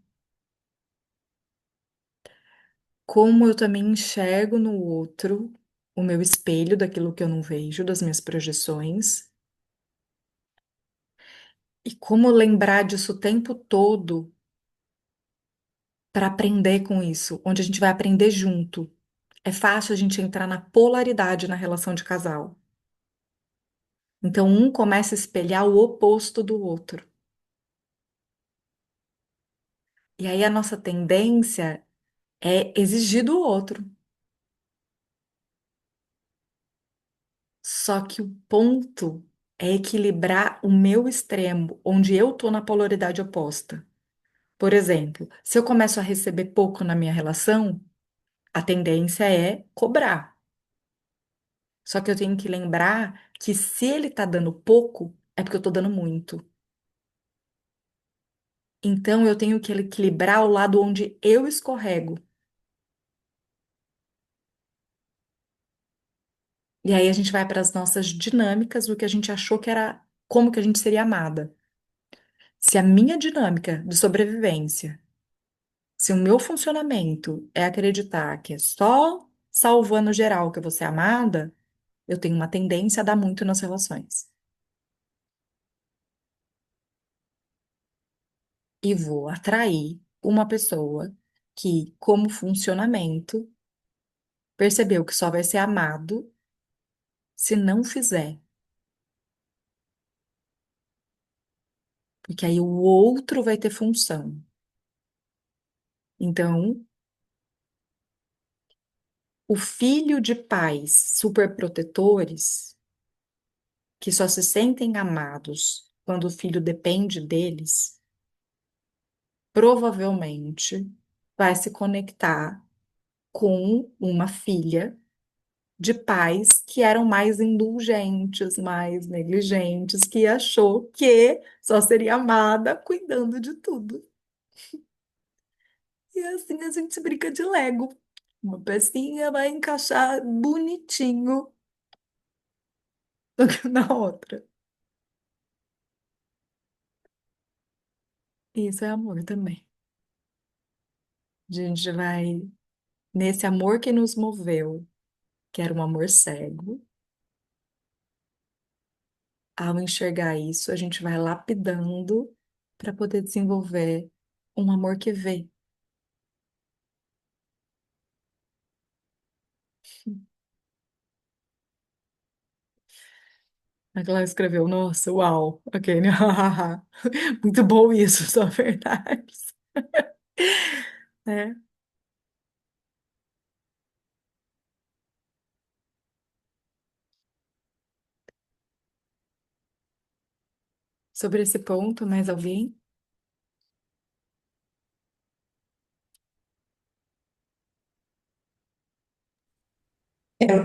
como eu também enxergo no outro o meu espelho daquilo que eu não vejo, das minhas projeções, e como lembrar disso o tempo todo para aprender com isso, onde a gente vai aprender junto. É fácil a gente entrar na polaridade na relação de casal. Então, um começa a espelhar o oposto do outro. E aí a nossa tendência é exigir do outro. Só que o ponto é equilibrar o meu extremo, onde eu tô na polaridade oposta. Por exemplo, se eu começo a receber pouco na minha relação, a tendência é cobrar. Só que eu tenho que lembrar que se ele tá dando pouco, é porque eu tô dando muito. Então eu tenho que equilibrar o lado onde eu escorrego. E aí a gente vai para as nossas dinâmicas, o que a gente achou que era como que a gente seria amada. Se a minha dinâmica de sobrevivência, se o meu funcionamento é acreditar que é só salvando geral que eu vou ser amada, eu tenho uma tendência a dar muito nas relações. E vou atrair uma pessoa que, como funcionamento, percebeu que só vai ser amado se não fizer. Porque aí o outro vai ter função. Então, o filho de pais superprotetores, que só se sentem amados quando o filho depende deles, provavelmente vai se conectar com uma filha de pais que eram mais indulgentes, mais negligentes, que achou que só seria amada cuidando de tudo. E assim a gente brinca de Lego. Uma pecinha vai encaixar bonitinho na outra. Isso é amor também. A gente vai nesse amor que nos moveu, que era um amor cego. Ao enxergar isso, a gente vai lapidando para poder desenvolver um amor que vê. Aquela escreveu, nossa, uau, ok, né? Muito bom isso, só verdade. É. Sobre esse ponto, mais alguém?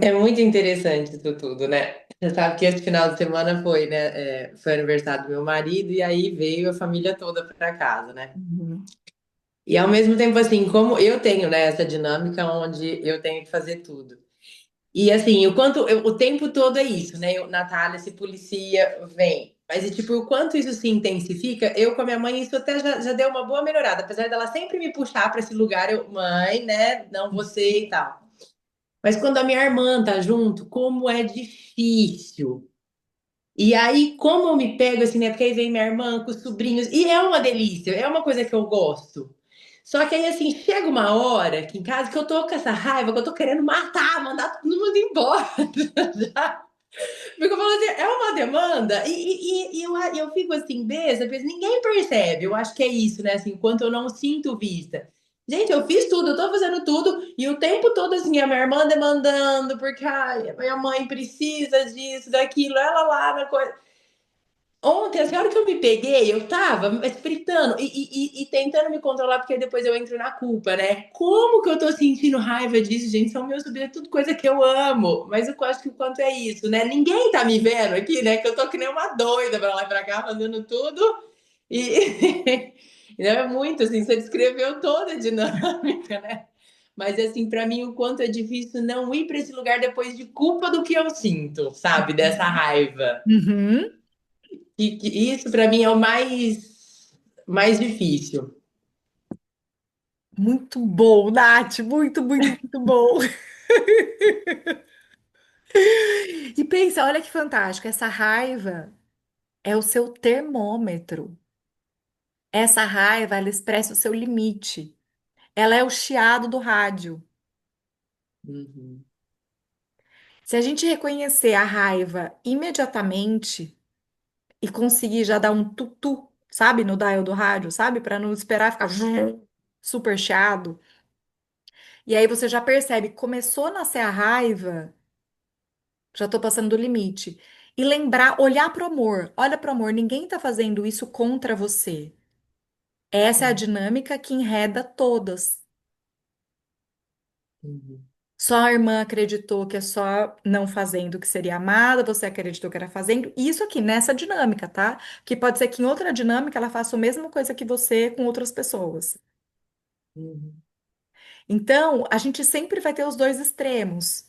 É muito interessante isso tudo, né? Você sabe que esse final de semana foi, né? Foi aniversário do meu marido e aí veio a família toda para casa, né? Uhum. E ao mesmo tempo, assim, como eu tenho, né, essa dinâmica onde eu tenho que fazer tudo. E assim, o tempo todo é isso, né? Natália se policia, vem. Mas e, tipo, o quanto isso se intensifica, eu com a minha mãe, isso até já deu uma boa melhorada. Apesar dela sempre me puxar para esse lugar, eu, mãe, né? Não você e tal. Mas quando a minha irmã tá junto, como é difícil. E aí, como eu me pego assim, né? Porque aí vem minha irmã com os sobrinhos, e é uma delícia, é uma coisa que eu gosto. Só que aí, assim, chega uma hora aqui em casa que eu tô com essa raiva, que eu tô querendo matar, mandar todo mundo embora. Porque eu falo assim, é uma demanda, e eu fico assim, besta, porque ninguém percebe. Eu acho que é isso, né? Assim, enquanto eu não sinto vista. Gente, eu fiz tudo, eu tô fazendo tudo, e o tempo todo, assim, a minha irmã demandando, porque ai, a minha mãe precisa disso, daquilo, ela lá na coisa. Ontem, assim, a hora que eu me peguei, eu tava fritando e tentando me controlar, porque depois eu entro na culpa, né? Como que eu tô sentindo raiva disso, gente? São meus sobrinhos, é tudo coisa que eu amo. Mas eu acho que o quanto é isso, né? Ninguém tá me vendo aqui, né? Que eu tô que nem uma doida pra lá e pra cá, fazendo tudo. E então, é muito, assim, você descreveu toda a dinâmica, né? Mas, assim, pra mim, o quanto é difícil não ir pra esse lugar depois de culpa do que eu sinto, sabe? Dessa raiva. Uhum. Que isso para mim é o mais difícil. Muito bom, Nath, muito, muito, muito bom. E pensa, olha que fantástico, essa raiva é o seu termômetro. Essa raiva, ela expressa o seu limite. Ela é o chiado do rádio. Uhum, Se a gente reconhecer a raiva imediatamente e conseguir já dar um tutu, sabe, no dial do rádio, sabe, para não esperar ficar super chiado. E aí você já percebe, começou a nascer a raiva, já tô passando do limite. E lembrar, olhar pro amor. Olha pro amor, ninguém tá fazendo isso contra você. Essa é a dinâmica que enreda todas. uhum, Só a irmã acreditou que é só não fazendo que seria amada, você acreditou que era fazendo. Isso aqui, nessa dinâmica, tá? Que pode ser que em outra dinâmica ela faça a mesma coisa que você com outras pessoas. uhum, Então, a gente sempre vai ter os dois extremos.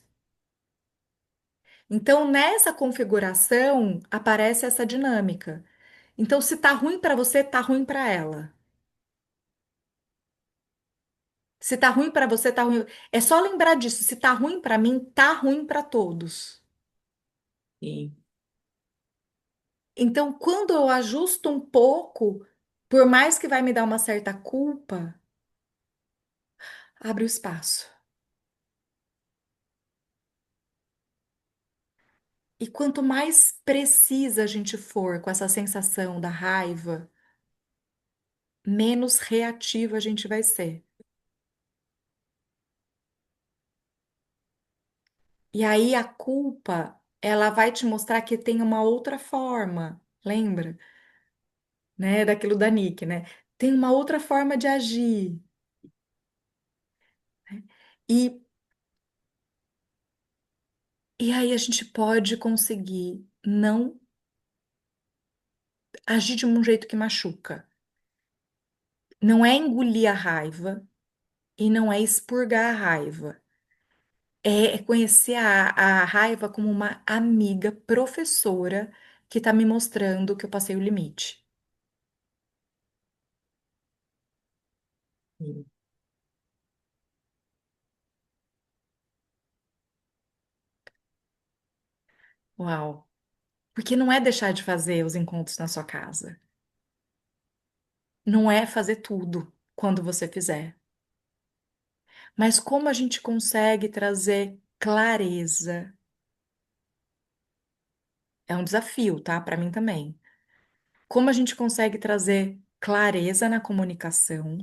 Então, nessa configuração, aparece essa dinâmica. Então, se tá ruim pra você, tá ruim pra ela. Se tá ruim pra você, tá ruim. É só lembrar disso. Se tá ruim pra mim, tá ruim pra todos. sim, Então, quando eu ajusto um pouco, por mais que vai me dar uma certa culpa, abre o espaço. E quanto mais precisa a gente for com essa sensação da raiva, menos reativa a gente vai ser. E aí a culpa, ela vai te mostrar que tem uma outra forma, lembra? Né? Daquilo da Nick, né? tem uma outra forma de agir. E, e aí a gente pode conseguir não agir de um jeito que machuca. Não é engolir a raiva e não é expurgar a raiva. É conhecer a raiva como uma amiga professora que está me mostrando que eu passei o limite. Sim, Uau! Porque não é deixar de fazer os encontros na sua casa. Não é fazer tudo quando você fizer. Mas como a gente consegue trazer clareza? É um desafio, tá? Para mim também. Como a gente consegue trazer clareza na comunicação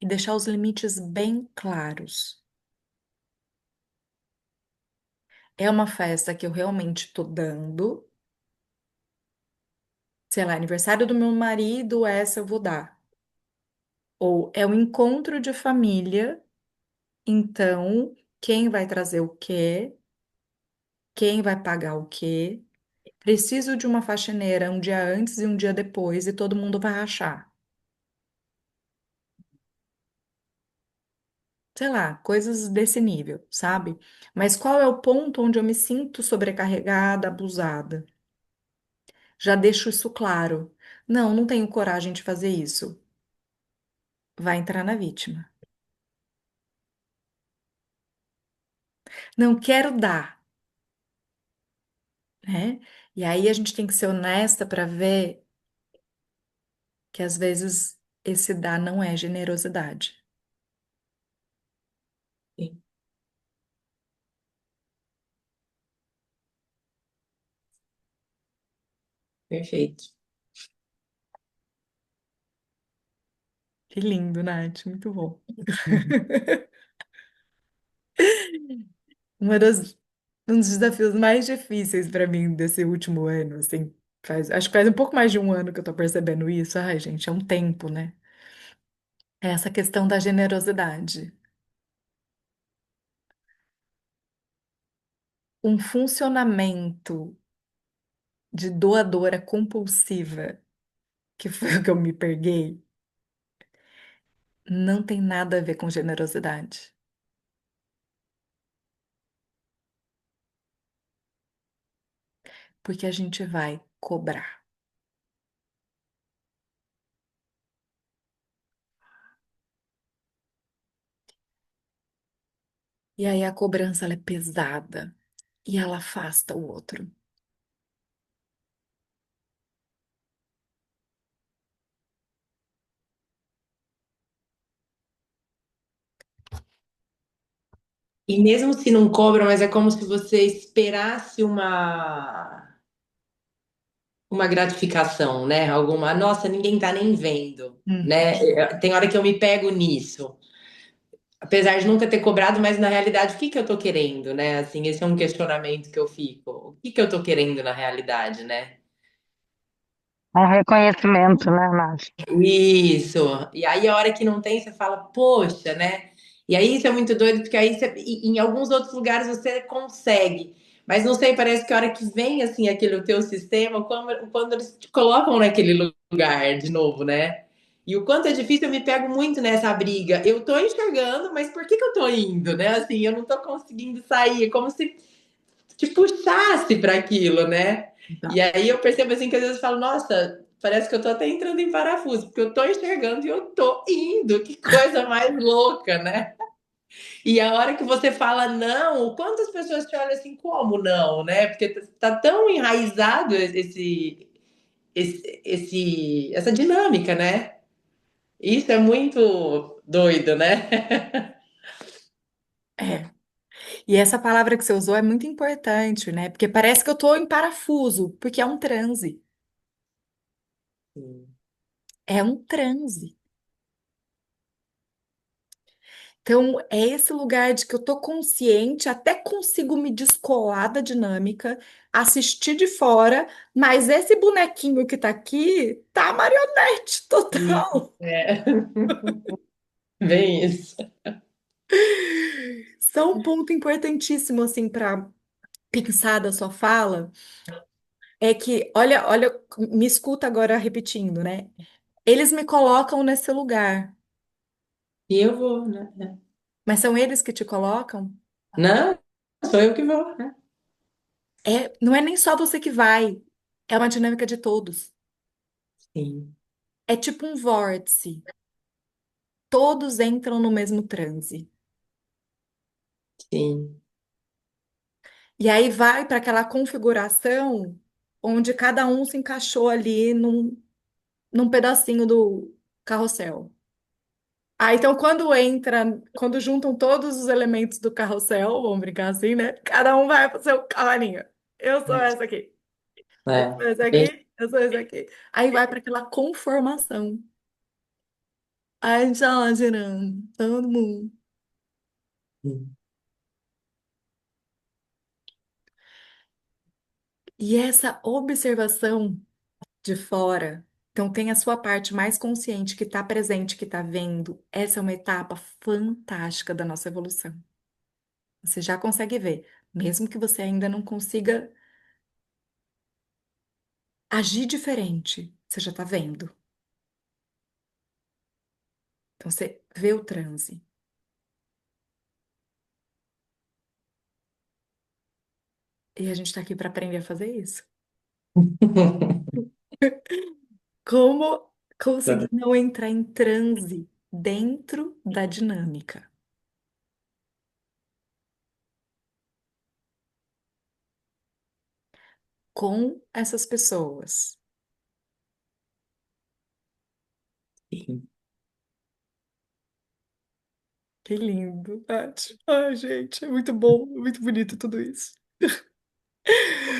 e deixar os limites bem claros? É uma festa que eu realmente estou dando, sei lá, aniversário do meu marido, essa eu vou dar. Ou é um encontro de família, então quem vai trazer o quê? Quem vai pagar o quê? Preciso de uma faxineira um dia antes e um dia depois e todo mundo vai rachar. Sei lá, coisas desse nível, sabe? Mas qual é o ponto onde eu me sinto sobrecarregada, abusada? Já deixo isso claro. Não, não tenho coragem de fazer isso. Vai entrar na vítima. Não quero dar, né? E aí a gente tem que ser honesta para ver que às vezes esse dar não é generosidade. sim, perfeito. Que lindo, Nath, muito bom. Uma das, um dos desafios mais difíceis para mim desse último ano, assim, acho que faz um pouco mais de um ano que eu tô percebendo isso. Ai, gente, é um tempo, né? É essa questão da generosidade. Um funcionamento de doadora compulsiva, que foi o que eu me peguei, não tem nada a ver com generosidade, porque a gente vai cobrar. E aí a cobrança ela é pesada e ela afasta o outro. E mesmo se não cobra, mas é como se você esperasse uma gratificação, né? Alguma, nossa, ninguém tá nem vendo, Uhum. né? Tem hora que eu me pego nisso. Apesar de nunca ter cobrado, mas na realidade, o que que eu tô querendo, né? Assim, esse é um questionamento que eu fico. O que que eu tô querendo na realidade, né? Um reconhecimento, né, Nath? Isso. E aí, a hora que não tem, você fala, poxa, né? E aí, isso é muito doido, porque aí, em alguns outros lugares, você consegue. Mas não sei, parece que a hora que vem, assim, aquele o teu sistema, quando eles te colocam naquele lugar de novo, né? E o quanto é difícil, eu me pego muito nessa briga. Eu tô enxergando, mas por que que eu tô indo, né? Assim, eu não tô conseguindo sair. É como se te puxasse para aquilo, né? E Então, aí eu percebo assim que às vezes eu falo, nossa, parece que eu tô até entrando em parafuso, porque eu tô enxergando e eu tô indo, que coisa mais louca, né? E a hora que você fala não, quantas pessoas te olham assim, como não, né? Porque tá tão enraizado essa dinâmica, né? Isso é muito doido, né? é. E essa palavra que você usou é muito importante, né? Porque parece que eu tô em parafuso, porque é um transe. É um transe. Então, é esse lugar de que eu tô consciente, até consigo me descolar da dinâmica, assistir de fora, mas esse bonequinho que tá aqui tá marionete Isso, total. é. Bem isso. Só um ponto importantíssimo, assim, para pensar da sua fala, é que, olha, me escuta agora repetindo, né? Eles me colocam nesse lugar, E eu vou, né? mas são eles que te colocam? Não, sou eu que vou, né? É, não é nem só você que vai, é uma dinâmica de todos. Sim, É tipo um vórtice. Todos entram no mesmo transe. sim, E aí vai para aquela configuração onde cada um se encaixou ali num pedacinho do carrossel. Ah, então quando juntam todos os elementos do carrossel, vamos brincar assim, né? Cada um vai pro seu cavalinho. Eu sou essa aqui, eu é. sou essa Bem, aqui, eu sou essa aqui. Aí vai para aquela conformação. Aí a gente tá lá girando, todo mundo. E essa observação de fora. Então, tem a sua parte mais consciente que está presente, que está vendo. Essa é uma etapa fantástica da nossa evolução. Você já consegue ver, mesmo que você ainda não consiga agir diferente, você já está vendo. Então, você vê o transe. E a gente está aqui para aprender a fazer isso. Como conseguir não entrar em transe dentro da dinâmica com essas pessoas. sim. Que lindo, Tati. Ai, gente, é muito bom, é muito bonito tudo isso.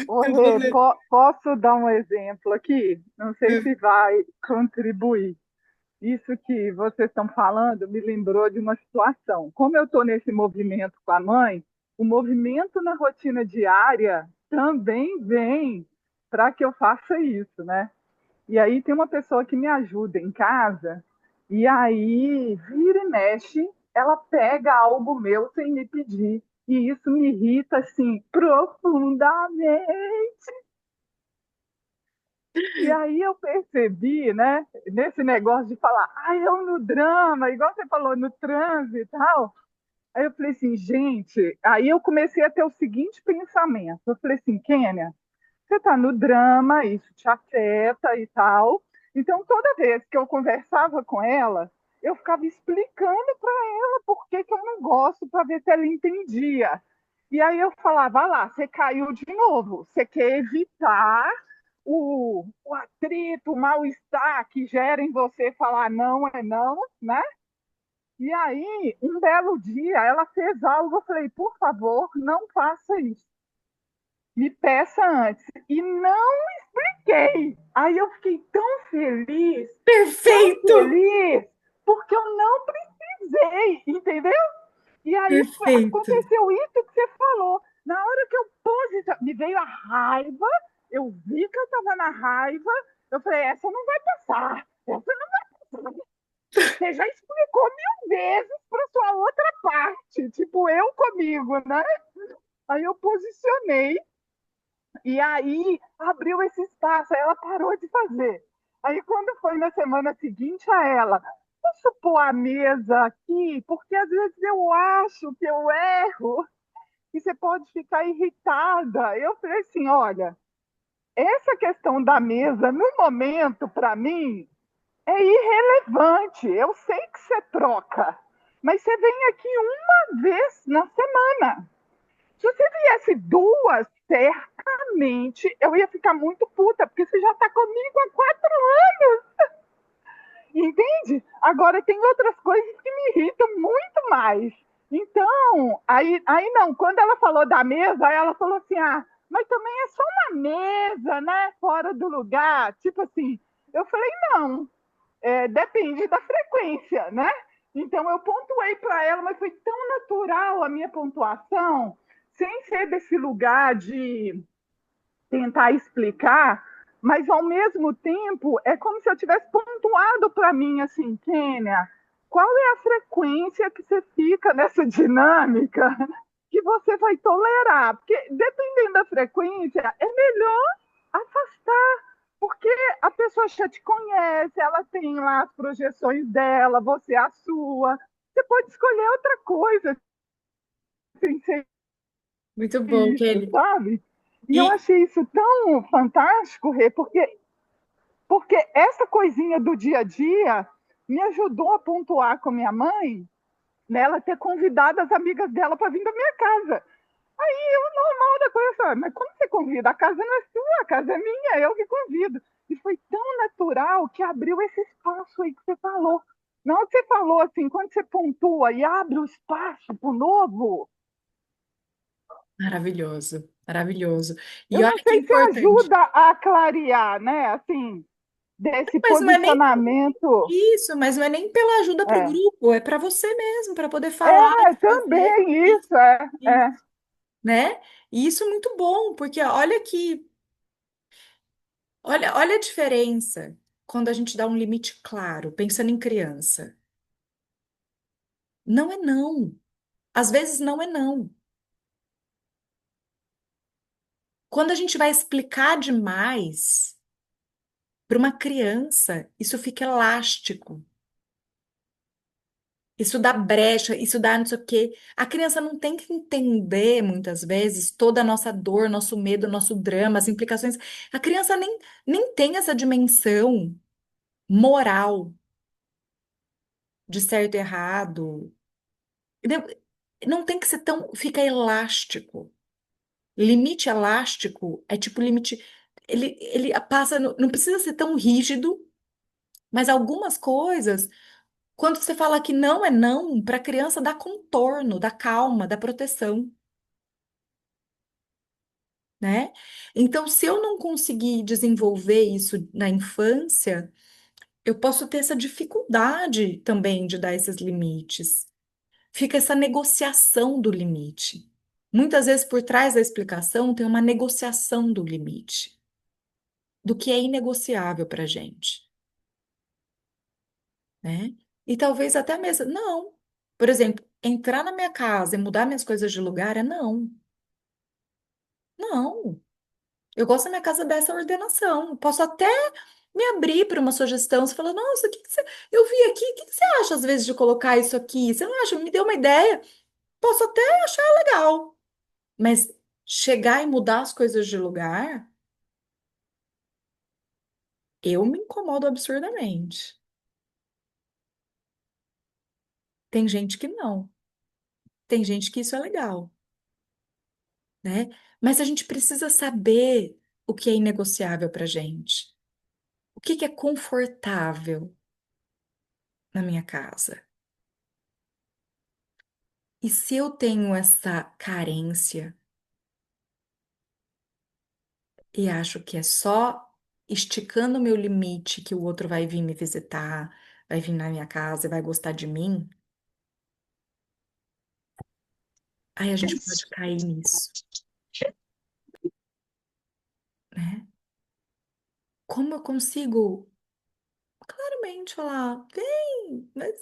Ô, E Rê, você? posso dar um exemplo aqui? Não sei É, se vai contribuir. Isso que vocês estão falando me lembrou de uma situação. Como eu estou nesse movimento com a mãe, o movimento na rotina diária também vem para que eu faça isso, né? E aí tem uma pessoa que me ajuda em casa, e aí vira e mexe, ela pega algo meu sem me pedir. E isso me irrita assim profundamente. E aí eu percebi, né, nesse negócio de falar, eu no drama, igual você falou, no trânsito e tal. Aí eu falei assim, gente, aí eu comecei a ter o seguinte pensamento. Eu falei assim, Kênia, você está no drama, isso te afeta e tal. Então, toda vez que eu conversava com ela, eu ficava explicando para ela por que, que eu não gosto, para ver se ela entendia. E aí eu falava, lá, você caiu de novo. Você quer evitar o atrito, o mal-estar que gera em você falar não é não, né? E aí, um belo dia, ela fez algo, eu falei, por favor, não faça isso. Me peça antes. E não expliquei. Aí eu fiquei tão Perfeito! feliz, porque eu não precisei, entendeu? E aí Perfeito! aconteceu isso que você falou. Na hora que eu pus, me veio a raiva, eu vi que eu estava na raiva, eu falei, essa não vai passar, essa não vai passar. Você já explicou 1000 vezes para sua outra parte, tipo eu comigo, né? Aí eu posicionei e aí abriu esse espaço, aí ela parou de fazer. Aí quando foi na semana seguinte a ela, posso pôr a mesa aqui? Porque às vezes eu acho que eu erro e você pode ficar irritada. Eu falei assim, olha, essa questão da mesa, no momento, para mim, é irrelevante. Eu sei que você troca, mas você vem aqui uma vez na semana. Se você viesse duas, certamente eu ia ficar muito puta, porque você já está comigo há 4 anos, entende? Agora tem outras coisas que me irritam muito mais. Então, aí não, quando ela falou da mesa, aí ela falou assim: mas também é só uma mesa, né? Fora do lugar. Tipo assim, eu falei: não, depende da frequência, né? Então eu pontuei para ela, mas foi tão natural a minha pontuação, sem ser desse lugar de tentar explicar, mas ao mesmo tempo é como se eu tivesse pontuado para mim assim, Kênia, qual é a frequência que você fica nessa dinâmica que você vai tolerar? Porque dependendo da frequência, é melhor afastar, porque a pessoa já te conhece, ela tem lá as projeções dela, você a sua. Você pode escolher outra coisa sem ser Muito bom, isso, Kelly. sabe? E eu E, achei isso tão fantástico, Rê, porque essa coisinha do dia a dia me ajudou a pontuar com minha mãe, nela ter convidado as amigas dela para vir da minha casa. Aí eu normal da coisa, mas como você convida? A casa não é sua, a casa é minha, eu que convido. E foi tão natural que abriu esse espaço aí que você falou. Não, você falou assim, quando você pontua e abre o espaço para o novo, maravilhoso, maravilhoso. E eu não olha que sei se importante. ajuda a clarear, né? Assim, desse Mas não é nem posicionamento. isso, mas não é nem pela ajuda para o É, grupo, é para você mesmo, para poder falar, fazer também isso, isso, é. isso, né? E isso é muito bom, porque olha a diferença quando a gente dá um limite claro, pensando em criança. Não é não. Às vezes não é não. Quando a gente vai explicar demais para uma criança, isso fica elástico. Isso dá brecha, isso dá não sei o quê. A criança não tem que entender, muitas vezes, toda a nossa dor, nosso medo, nosso drama, as implicações. A criança nem tem essa dimensão moral de certo e errado. Entendeu? Não tem que ser tão. Fica elástico. Limite elástico é tipo limite. Ele passa. Não precisa ser tão rígido, mas algumas coisas. Quando você fala que não é não, para a criança dá contorno, dá calma, dá proteção, né? Então, se eu não conseguir desenvolver isso na infância, eu posso ter essa dificuldade também de dar esses limites. Fica essa negociação do limite. Muitas vezes por trás da explicação tem uma negociação do limite, do que é inegociável para gente, né? E talvez até mesmo, não. Por exemplo, entrar na minha casa e mudar minhas coisas de lugar é não. Não. Eu gosto da minha casa dessa ordenação. Posso até me abrir para uma sugestão. Você fala, nossa, o que que você... eu vi aqui, o que que você acha às vezes de colocar isso aqui? Você não acha? Me deu uma ideia. Posso até achar legal. Mas chegar e mudar as coisas de lugar, eu me incomodo absurdamente. Tem gente que não. Tem gente que isso é legal, né? Mas a gente precisa saber o que é inegociável para gente. O que que é confortável na minha casa. E se eu tenho essa carência e acho que é só esticando o meu limite que o outro vai vir me visitar, vai vir na minha casa e vai gostar de mim, aí a gente pode cair nisso, né? Como eu consigo claramente falar, vem, mas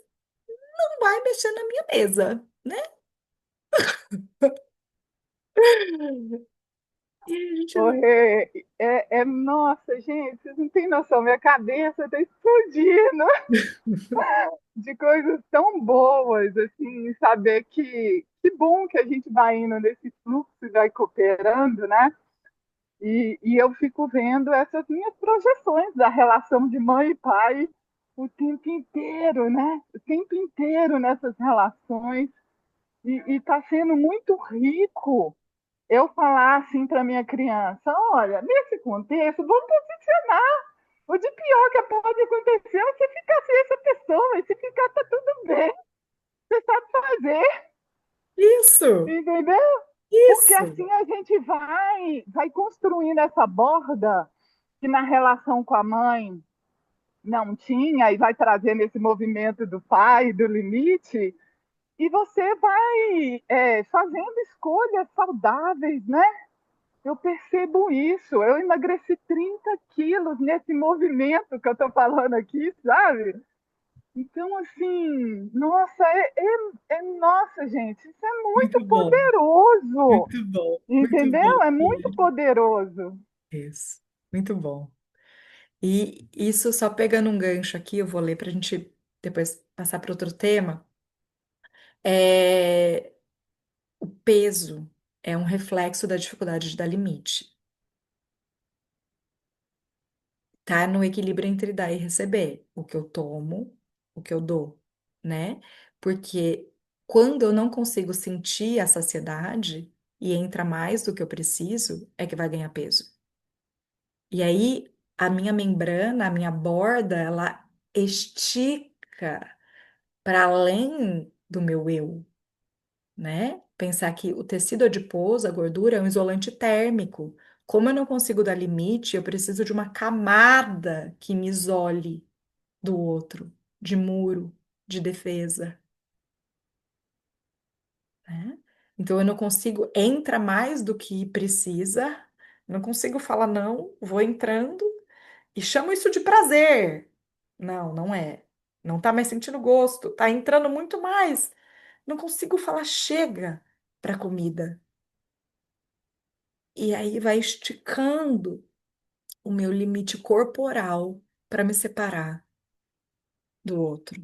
não vai mexer na minha mesa, né? E a gente não. Nossa, gente, vocês não têm noção, minha cabeça está explodindo de coisas tão boas, assim, saber que bom que a gente vai indo nesse fluxo e vai cooperando, né? E eu fico vendo essas minhas projeções da relação de mãe e pai o tempo inteiro, né? O tempo inteiro nessas relações. E está sendo muito rico eu falar assim para minha criança: olha, nesse contexto, vamos posicionar. O de pior que pode acontecer é você ficar sem essa pessoa, e se ficar, tá tudo bem, você sabe fazer, Isso, entendeu? Porque isso. assim a gente vai construindo essa borda que na relação com a mãe não tinha, e vai trazendo esse movimento do pai, do limite, e você vai fazendo escolhas saudáveis, né? Eu percebo isso. Eu emagreci 30 quilos nesse movimento que eu estou falando aqui, sabe? Então, assim, nossa, nossa, gente, isso é muito Muito bom, poderoso, muito bom, muito bom. entendeu? É muito poderoso. Isso, muito bom. E isso só pegando um gancho aqui, eu vou ler para a gente depois passar para outro tema. É, o peso é um reflexo da dificuldade de dar limite. Tá no equilíbrio entre dar e receber. O que eu tomo, o que eu dou, né? Porque quando eu não consigo sentir a saciedade e entra mais do que eu preciso, é que vai ganhar peso. E aí a minha membrana, a minha borda, ela estica para além do meu eu, né? Pensar que o tecido adiposo, a gordura, é um isolante térmico. Como eu não consigo dar limite, eu preciso de uma camada que me isole do outro, de muro, de defesa, né? Então eu não consigo, entra mais do que precisa, não consigo falar não, vou entrando e chamo isso de prazer. Não, não é. Não tá mais sentindo gosto, tá entrando muito mais. Não consigo falar chega para comida. E aí vai esticando o meu limite corporal para me separar do outro,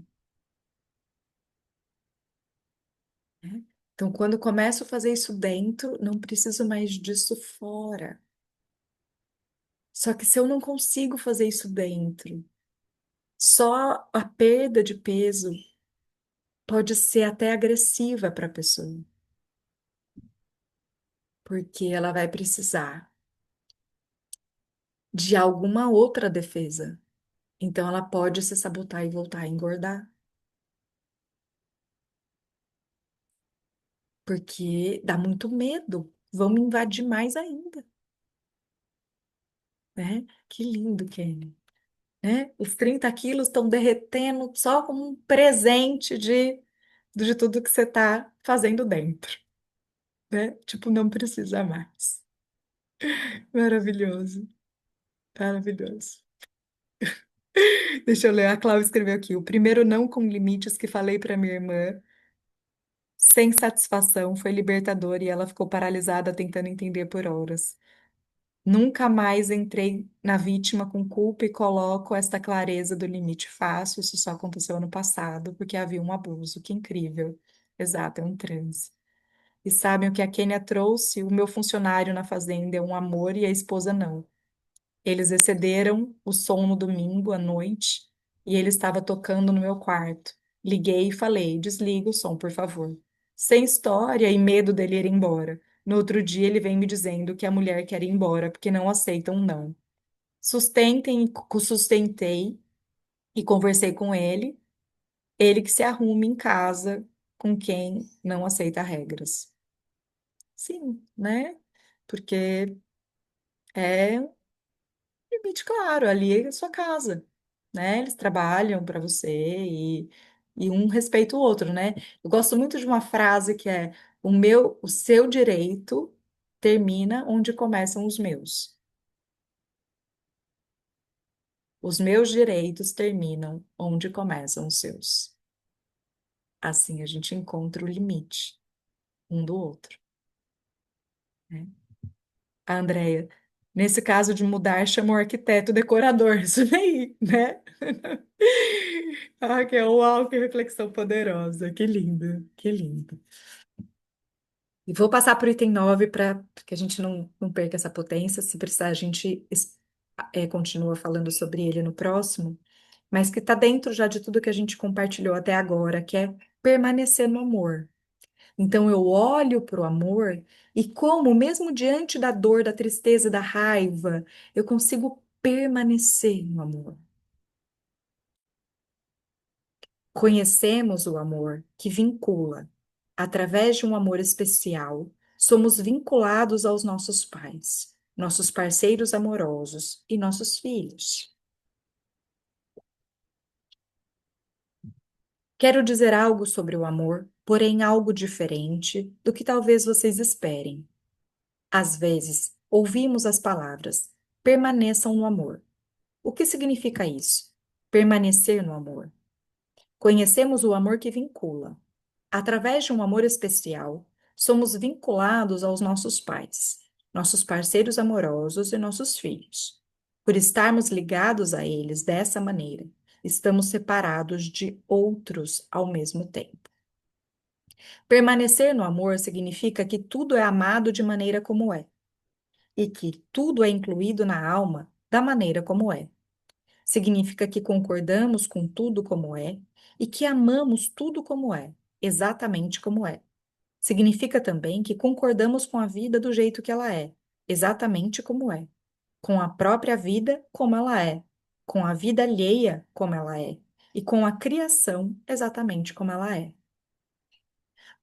né? Então, quando eu começo a fazer isso dentro, não preciso mais disso fora. Só que se eu não consigo fazer isso dentro, só a perda de peso pode ser até agressiva para a pessoa, porque ela vai precisar de alguma outra defesa. Então, ela pode se sabotar e voltar a engordar, porque dá muito medo. Vão me invadir mais ainda, né? Que lindo, Kenny. Né? Os 30 quilos estão derretendo só como um presente de tudo que você está fazendo dentro, né? Tipo, não precisa mais. Maravilhoso, maravilhoso. Deixa eu ler, a Cláudia escreveu aqui. O primeiro não com limites que falei para minha irmã, sem satisfação, foi libertador e ela ficou paralisada tentando entender por horas. Nunca mais entrei na vítima com culpa e coloco esta clareza do limite fácil. Isso só aconteceu ano passado, porque havia um abuso. Que incrível. Exato, é um transe. E sabem o que a Kênia trouxe? O meu funcionário na fazenda é um amor e a esposa não. Eles excederam o som no domingo à noite e ele estava tocando no meu quarto. Liguei e falei: desliga o som, por favor. Sem história e medo dele ir embora. No outro dia, ele vem me dizendo que a mulher quer ir embora porque não aceitam um não. Sustentei e conversei com ele. Ele que se arrume em casa com quem não aceita regras. Sim, né? Porque é limite claro, ali é a sua casa, né? Eles trabalham para você e um respeita o outro, né? Eu gosto muito de uma frase que é: o seu direito termina onde começam os meus. Os meus direitos terminam onde começam os seus. Assim a gente encontra o limite um do outro, né? A Andrea, nesse caso de mudar, chamou o arquiteto decorador, isso aí, né? Ah, que uau, que reflexão poderosa, que lindo, que lindo. E vou passar para o item 9 para que a gente não perca essa potência. Se precisar, a gente continua falando sobre ele no próximo, mas que está dentro já de tudo que a gente compartilhou até agora, que é permanecer no amor. Então eu olho para o amor e como, mesmo diante da dor, da tristeza, da raiva, eu consigo permanecer no amor. Conhecemos o amor que vincula. Através de um amor especial, somos vinculados aos nossos pais, nossos parceiros amorosos e nossos filhos. Quero dizer algo sobre o amor, porém algo diferente do que talvez vocês esperem. Às vezes, ouvimos as palavras: permaneçam no amor. O que significa isso? Permanecer no amor. Conhecemos o amor que vincula. Através de um amor especial, somos vinculados aos nossos pais, nossos parceiros amorosos e nossos filhos. Por estarmos ligados a eles dessa maneira, estamos separados de outros ao mesmo tempo. Permanecer no amor significa que tudo é amado de maneira como é, e que tudo é incluído na alma da maneira como é. Significa que concordamos com tudo como é e que amamos tudo como é, exatamente como é. Significa também que concordamos com a vida do jeito que ela é, exatamente como é, com a própria vida como ela é, com a vida alheia como ela é, e com a criação exatamente como ela é.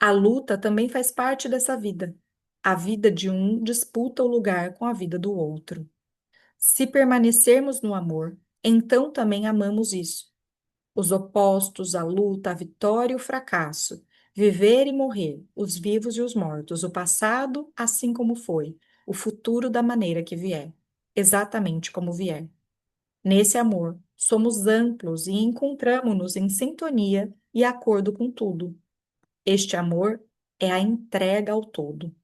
A luta também faz parte dessa vida. A vida de um disputa o lugar com a vida do outro. Se permanecermos no amor, então também amamos isso. Os opostos, a luta, a vitória e o fracasso, viver e morrer, os vivos e os mortos, o passado assim como foi, o futuro da maneira que vier, exatamente como vier. Nesse amor, somos amplos e encontramos-nos em sintonia e acordo com tudo. Este amor é a entrega ao todo,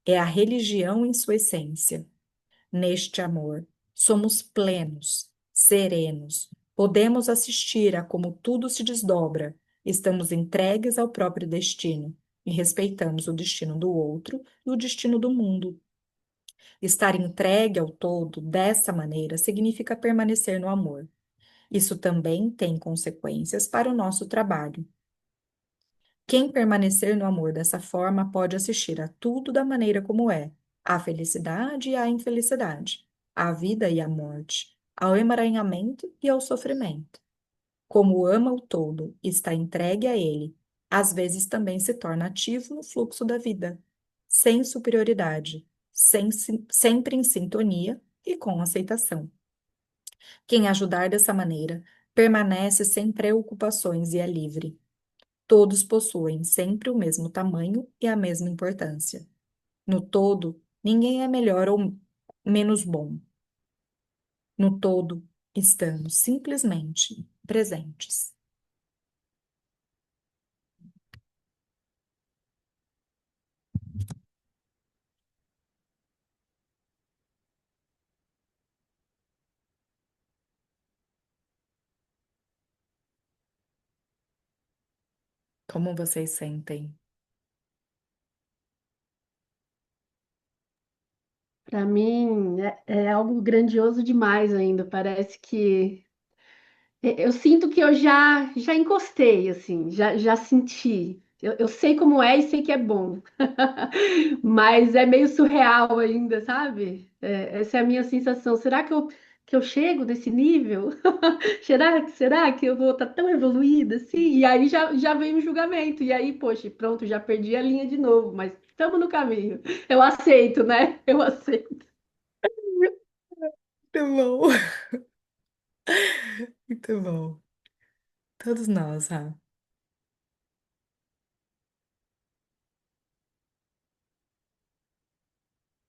é a religião em sua essência. Neste amor, somos plenos, serenos, podemos assistir a como tudo se desdobra, estamos entregues ao próprio destino e respeitamos o destino do outro e o destino do mundo. Estar entregue ao todo dessa maneira significa permanecer no amor. Isso também tem consequências para o nosso trabalho. Quem permanecer no amor dessa forma pode assistir a tudo da maneira como é, à felicidade e à infelicidade, à vida e à morte, ao emaranhamento e ao sofrimento. Como ama o todo e está entregue a ele, às vezes também se torna ativo no fluxo da vida, sem superioridade, sempre em sintonia e com aceitação. Quem ajudar dessa maneira permanece sem preocupações e é livre. Todos possuem sempre o mesmo tamanho e a mesma importância. No todo, ninguém é melhor ou menos bom. No todo, estamos simplesmente presentes. Como vocês sentem? Para mim é algo grandioso demais ainda. Parece que eu sinto que eu já encostei, assim, já senti. Eu sei como é e sei que é bom, mas é meio surreal ainda, sabe? Essa é a minha sensação. Será que eu chego nesse nível? Será que eu vou estar tão evoluída assim? E aí já vem o julgamento. E aí, poxa, pronto, já perdi a linha de novo, mas estamos no caminho. Eu aceito, né? Eu aceito. Muito bom, muito bom. Todos nós, ah.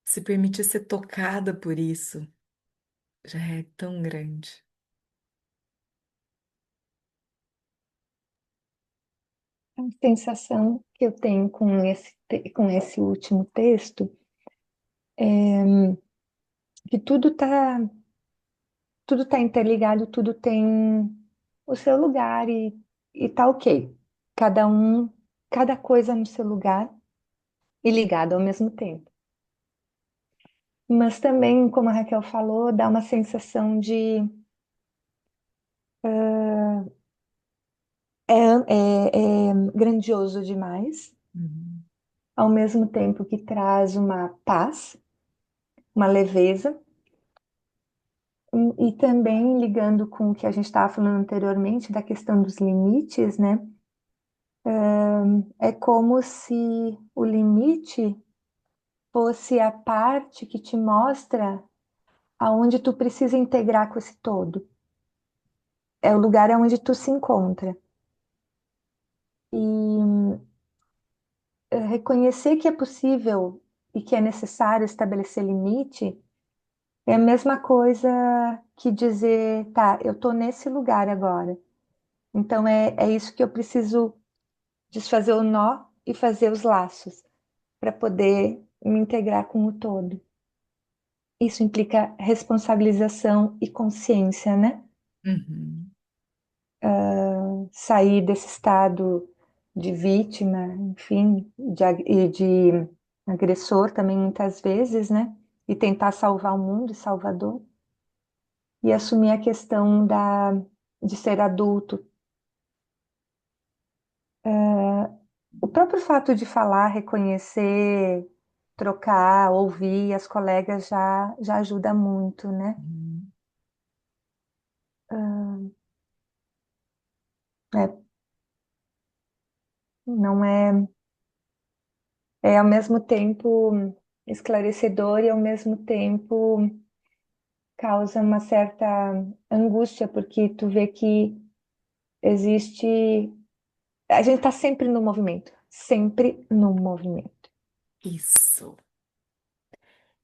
Se permitir ser tocada por isso já é tão grande. A sensação que eu tenho com esse último texto é que tudo tá interligado, tudo tem o seu lugar e tá ok. Cada um, cada coisa no seu lugar e ligado ao mesmo tempo. Mas também, como a Raquel falou, dá uma sensação de é grandioso demais, Uhum. ao mesmo tempo que traz uma paz, uma leveza, e também ligando com o que a gente estava falando anteriormente, da questão dos limites, né? É como se o limite fosse a parte que te mostra aonde tu precisa integrar com esse todo. É o lugar onde tu se encontra. E reconhecer que é possível e que é necessário estabelecer limite é a mesma coisa que dizer, tá, eu tô nesse lugar agora. Então é isso que eu preciso desfazer o nó e fazer os laços para poder me integrar com o todo. Isso implica responsabilização e consciência, né? Uhum. Sair desse estado de vítima, enfim, e de agressor também muitas vezes, né? E tentar salvar o mundo e Salvador. E assumir a questão de ser adulto. O próprio fato de falar, reconhecer, trocar, ouvir as colegas já ajuda muito, né? Uhum. É, não é, é ao mesmo tempo esclarecedor e ao mesmo tempo causa uma certa angústia, porque tu vê que existe. A gente está sempre no movimento, sempre no movimento. Isso.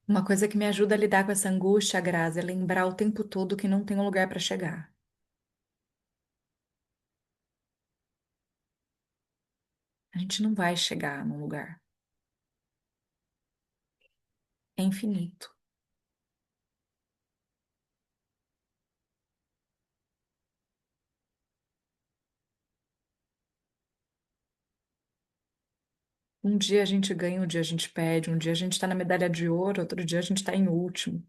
Uma coisa que me ajuda a lidar com essa angústia, Grazi, é lembrar o tempo todo que não tem um lugar para chegar. A gente não vai chegar num lugar. É infinito. Um dia a gente ganha, um dia a gente perde, um dia a gente está na medalha de ouro, outro dia a gente está em último.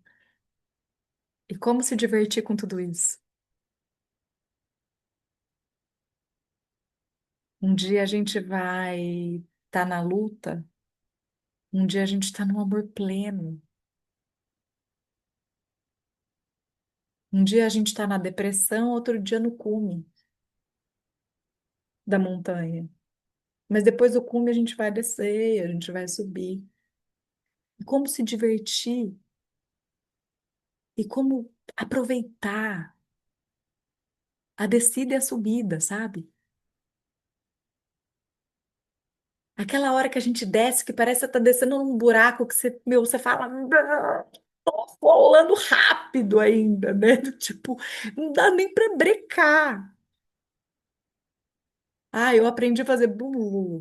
E como se divertir com tudo isso? Um dia a gente vai estar na luta, um dia a gente está no amor pleno, um dia a gente está na depressão, outro dia no cume da montanha. Mas depois do cume a gente vai descer, a gente vai subir. E como se divertir e como aproveitar a descida e a subida, sabe? Aquela hora que a gente desce, que parece que você tá descendo num buraco que você, meu, você fala, "Ah, tô rolando rápido ainda, né?" Do tipo, não dá nem pra brecar. Ah, eu aprendi a fazer bulu.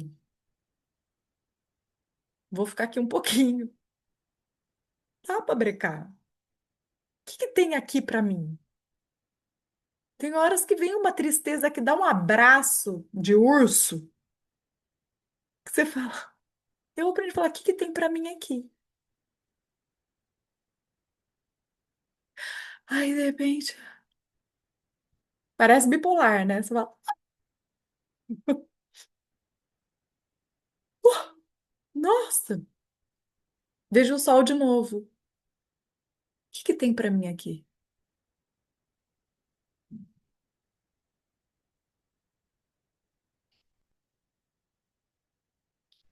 Vou ficar aqui um pouquinho. Dá pra brecar. O que que tem aqui pra mim? Tem horas que vem uma tristeza que dá um abraço de urso, que você fala, eu aprendi a falar, o que que tem pra mim aqui? Aí, de repente, parece bipolar, né? Você fala, nossa, vejo o sol de novo. O que que tem pra mim aqui?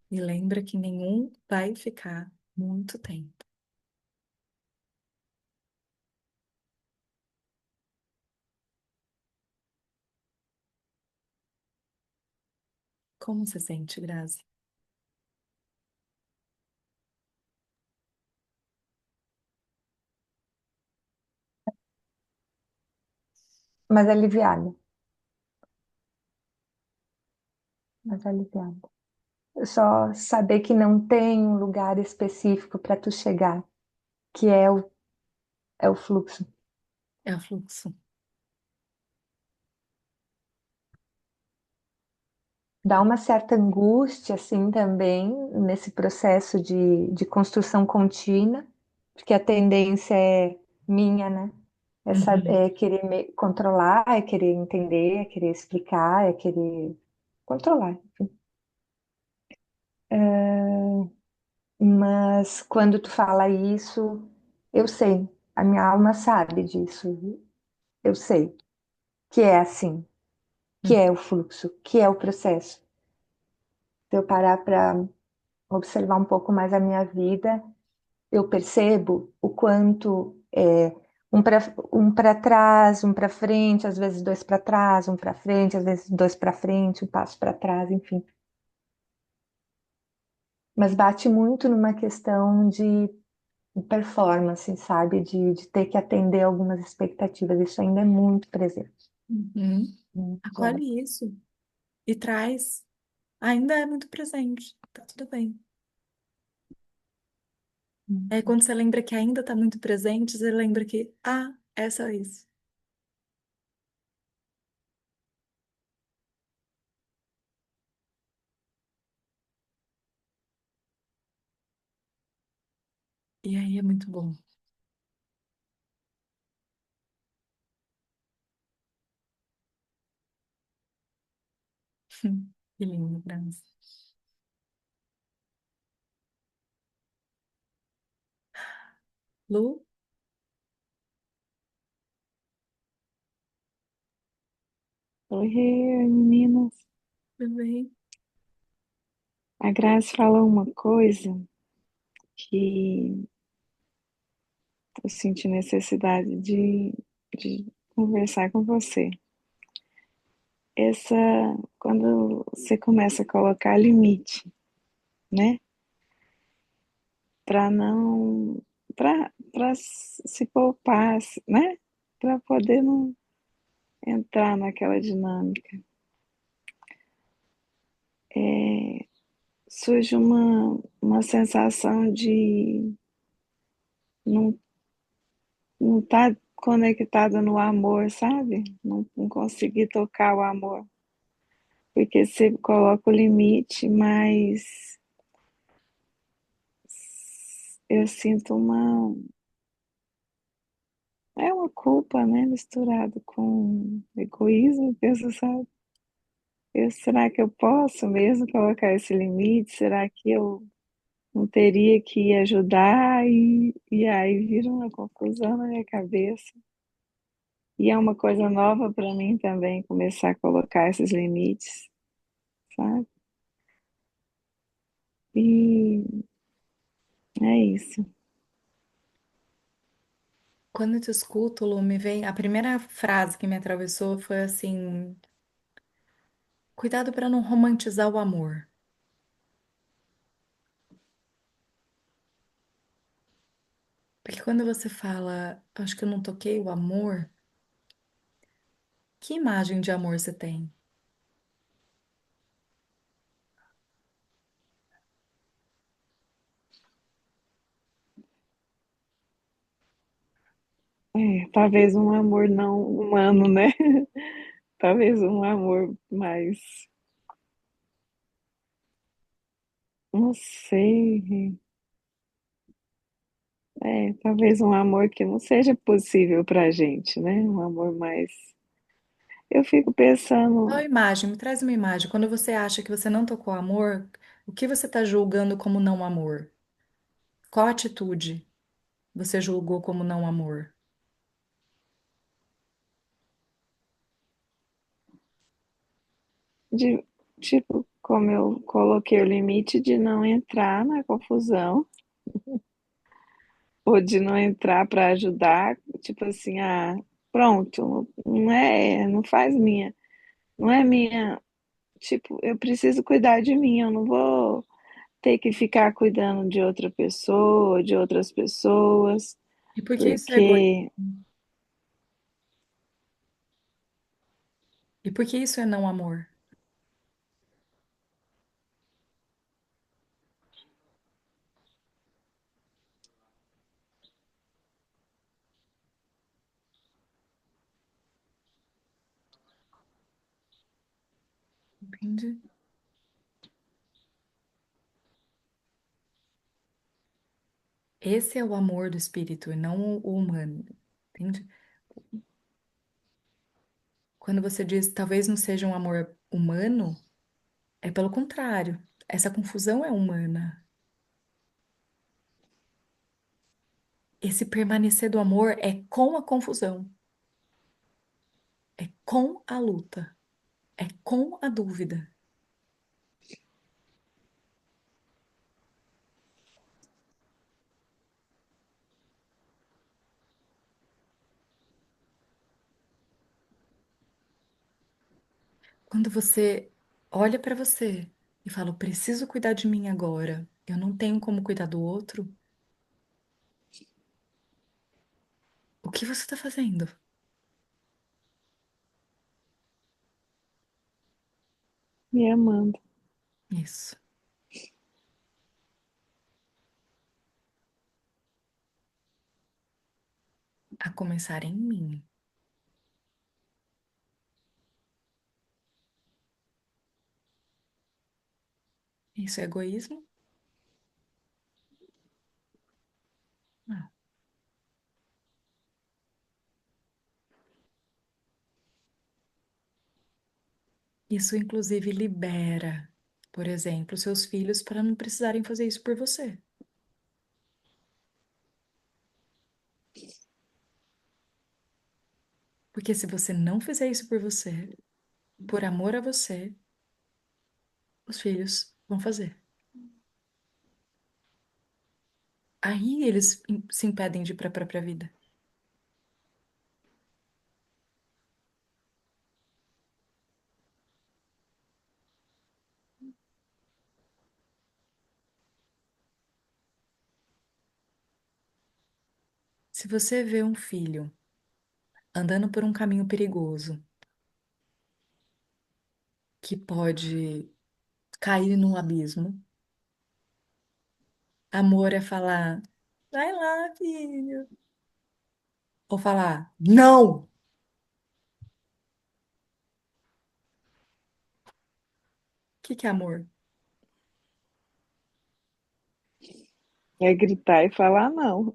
E lembra que nenhum vai ficar muito tempo. Como você sente, Grazi? Mas aliviada, mas aliviada. Só saber que não tem um lugar específico para tu chegar, que é o fluxo. É o fluxo. Dá uma certa angústia, assim, também, nesse processo de construção contínua, porque a tendência é minha, né? Uhum. É querer me controlar, é querer entender, é querer explicar, é querer controlar. Mas quando tu fala isso, eu sei, a minha alma sabe disso, eu sei que é assim, que Uhum. é o fluxo, que é o processo. Se eu parar para observar um pouco mais a minha vida, eu percebo o quanto Um para um para trás, um para frente, às vezes dois para trás, um para frente, às vezes dois para frente, um passo para trás, enfim. Mas bate muito numa questão de performance, sabe? De ter que atender algumas expectativas. Isso ainda é muito presente. Uhum. Muito presente. Acolhe isso e traz. Ainda é muito presente. Tá tudo bem. É quando você lembra que ainda tá muito presente, você lembra que, é só isso. E aí é muito bom. Que lindo, Franz. Lu, Oi, meninas. tudo bem? A Grazi falou uma coisa que eu senti necessidade de conversar com você. Essa, quando você começa a colocar limite, né? Para não, para se poupar, né? Para poder não entrar naquela dinâmica. Surge uma sensação de não não tá conectada no amor, sabe? Não conseguir tocar o amor. Porque você coloca o limite, mas eu sinto é uma culpa, né? Misturado com egoísmo, penso, sabe? Será que eu posso mesmo colocar esse limite? Será que eu não teria que ajudar? E aí vira uma confusão na minha cabeça. E é uma coisa nova para mim também começar a colocar esses limites, sabe? E é isso. Quando eu te escuto, Lu, me vem. A primeira frase que me atravessou foi assim: cuidado para não romantizar o amor. Porque quando você fala, acho que eu não toquei o amor, que imagem de amor você tem? É, talvez um amor não humano, né? Talvez um amor mais, não sei. É, talvez um amor que não seja possível pra gente, né? Um amor mais. Eu fico Qual pensando, imagem? Me traz uma imagem. Quando você acha que você não tocou amor, o que você está julgando como não amor? Qual atitude você julgou como não amor? de, tipo, como eu coloquei o limite de não entrar na confusão, ou de não entrar para ajudar, tipo assim, pronto, não faz minha, não é minha. Tipo, eu preciso cuidar de mim, eu não vou ter que ficar cuidando de outra pessoa, de outras pessoas, E por que isso é egoísmo? porque E por que isso é não amor? Entende? Esse é o amor do espírito e não o humano. Entende? Quando você diz talvez não seja um amor humano, é pelo contrário. Essa confusão é humana. Esse permanecer do amor é com a confusão, é com a luta, é com a dúvida. Quando você olha para você e fala, eu preciso cuidar de mim agora, eu não tenho como cuidar do outro, o que você está fazendo? Me amando. Isso. A começar em mim. Isso é egoísmo? Não. Isso, inclusive, libera, por exemplo, seus filhos para não precisarem fazer isso por você. Porque se você não fizer isso por você, por amor a você, os filhos vão fazer. Aí eles se impedem de ir para a própria vida. Se você vê um filho andando por um caminho perigoso, que pode cair num abismo, amor é falar, vai lá, filho. Ou falar, não! O que é amor? É gritar e falar não.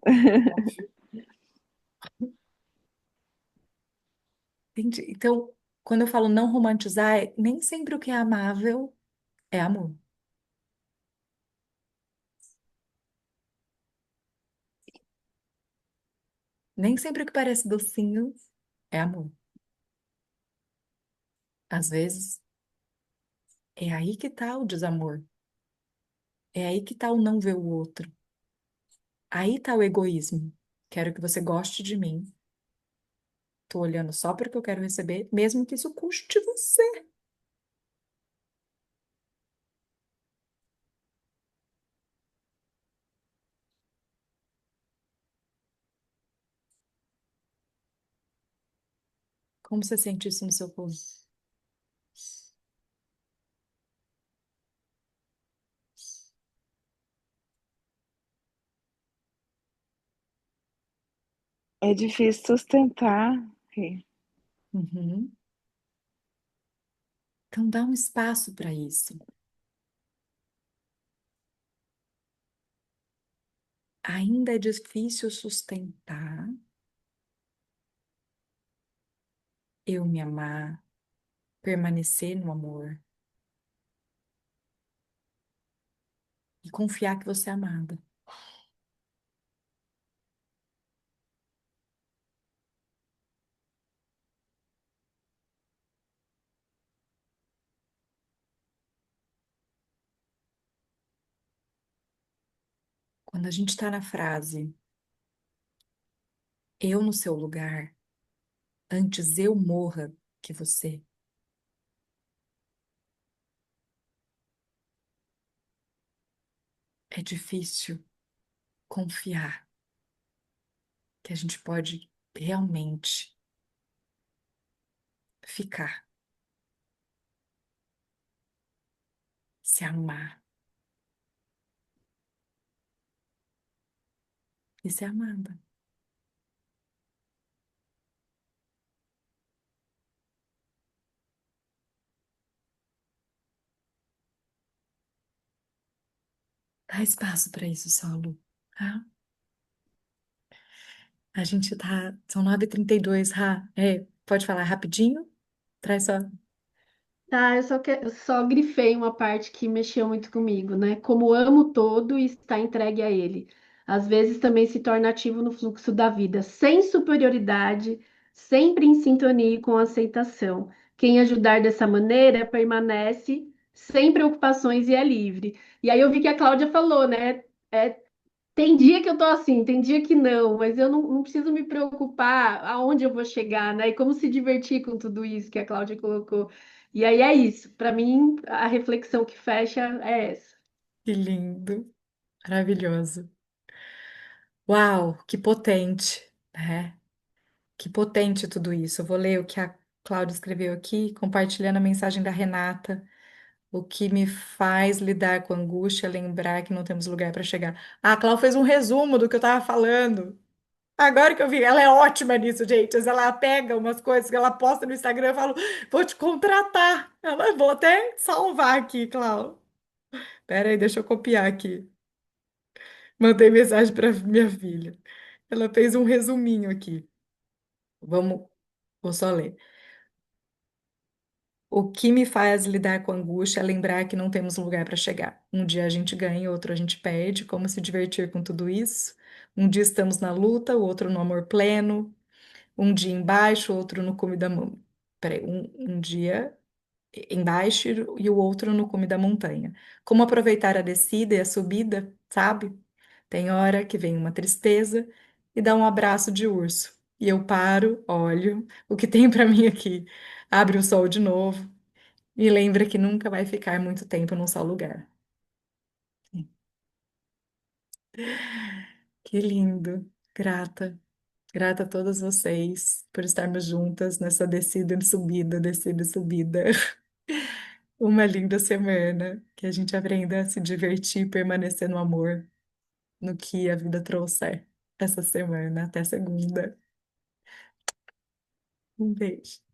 Entende? Então, quando eu falo não romantizar, nem sempre o que é amável é amor. Nem sempre o que parece docinho é amor. Às vezes, é aí que tá o desamor. É aí que tá o não ver o outro. Aí tá o egoísmo. Quero que você goste de mim. Tô olhando só porque eu quero receber, mesmo que isso custe você. Como você sente isso no seu corpo? É difícil sustentar. Uhum. Então dá um espaço para isso. Ainda é difícil sustentar eu me amar, permanecer no amor e confiar que você é amada. Quando a gente está na frase eu no seu lugar, antes eu morra que você, é difícil confiar que a gente pode realmente ficar, se amar e ser amada. Dá espaço para isso, Saulo. Tá? A gente tá. São 9h32, Rá. É, pode falar rapidinho? Traz só. Tá, eu só grifei uma parte que mexeu muito comigo, né? Como amo o todo e está entregue a ele. Às vezes também se torna ativo no fluxo da vida, sem superioridade, sempre em sintonia com a aceitação. Quem ajudar dessa maneira permanece sem preocupações e é livre. E aí eu vi que a Cláudia falou, né? É, tem dia que eu tô assim, tem dia que não, mas eu não preciso me preocupar aonde eu vou chegar, né? E como se divertir com tudo isso que a Cláudia colocou. E aí é isso. Para mim, a reflexão que fecha é essa. Que lindo, maravilhoso. Uau, que potente, né? Que potente tudo isso. Eu vou ler o que a Cláudia escreveu aqui, compartilhando a mensagem da Renata. O que me faz lidar com angústia é lembrar que não temos lugar para chegar. Ah, a Cláudia fez um resumo do que eu estava falando. Agora que eu vi, ela é ótima nisso, gente. Ela pega umas coisas que ela posta no Instagram e fala, vou te contratar. Ela, vou até salvar aqui, Cláudia. Pera aí, deixa eu copiar aqui. Mandei mensagem para minha filha. Ela fez um resuminho aqui. Vamos, vou só ler. O que me faz lidar com angústia é lembrar que não temos lugar para chegar. Um dia a gente ganha, outro a gente perde. Como se divertir com tudo isso? Um dia estamos na luta, o outro no amor pleno. Um dia embaixo, outro no cume da mão. Peraí, um dia embaixo e o outro no cume da montanha. Como aproveitar a descida e a subida, sabe? Tem hora que vem uma tristeza e dá um abraço de urso. E eu paro, olho, o que tem para mim aqui? Abre o sol de novo e lembra que nunca vai ficar muito tempo num só lugar. Que lindo. Grata. Grata a todas vocês por estarmos juntas nessa descida e subida. Uma linda semana. Que a gente aprenda a se divertir e permanecer no amor, no que a vida trouxer essa semana. Até segunda. Um beijo.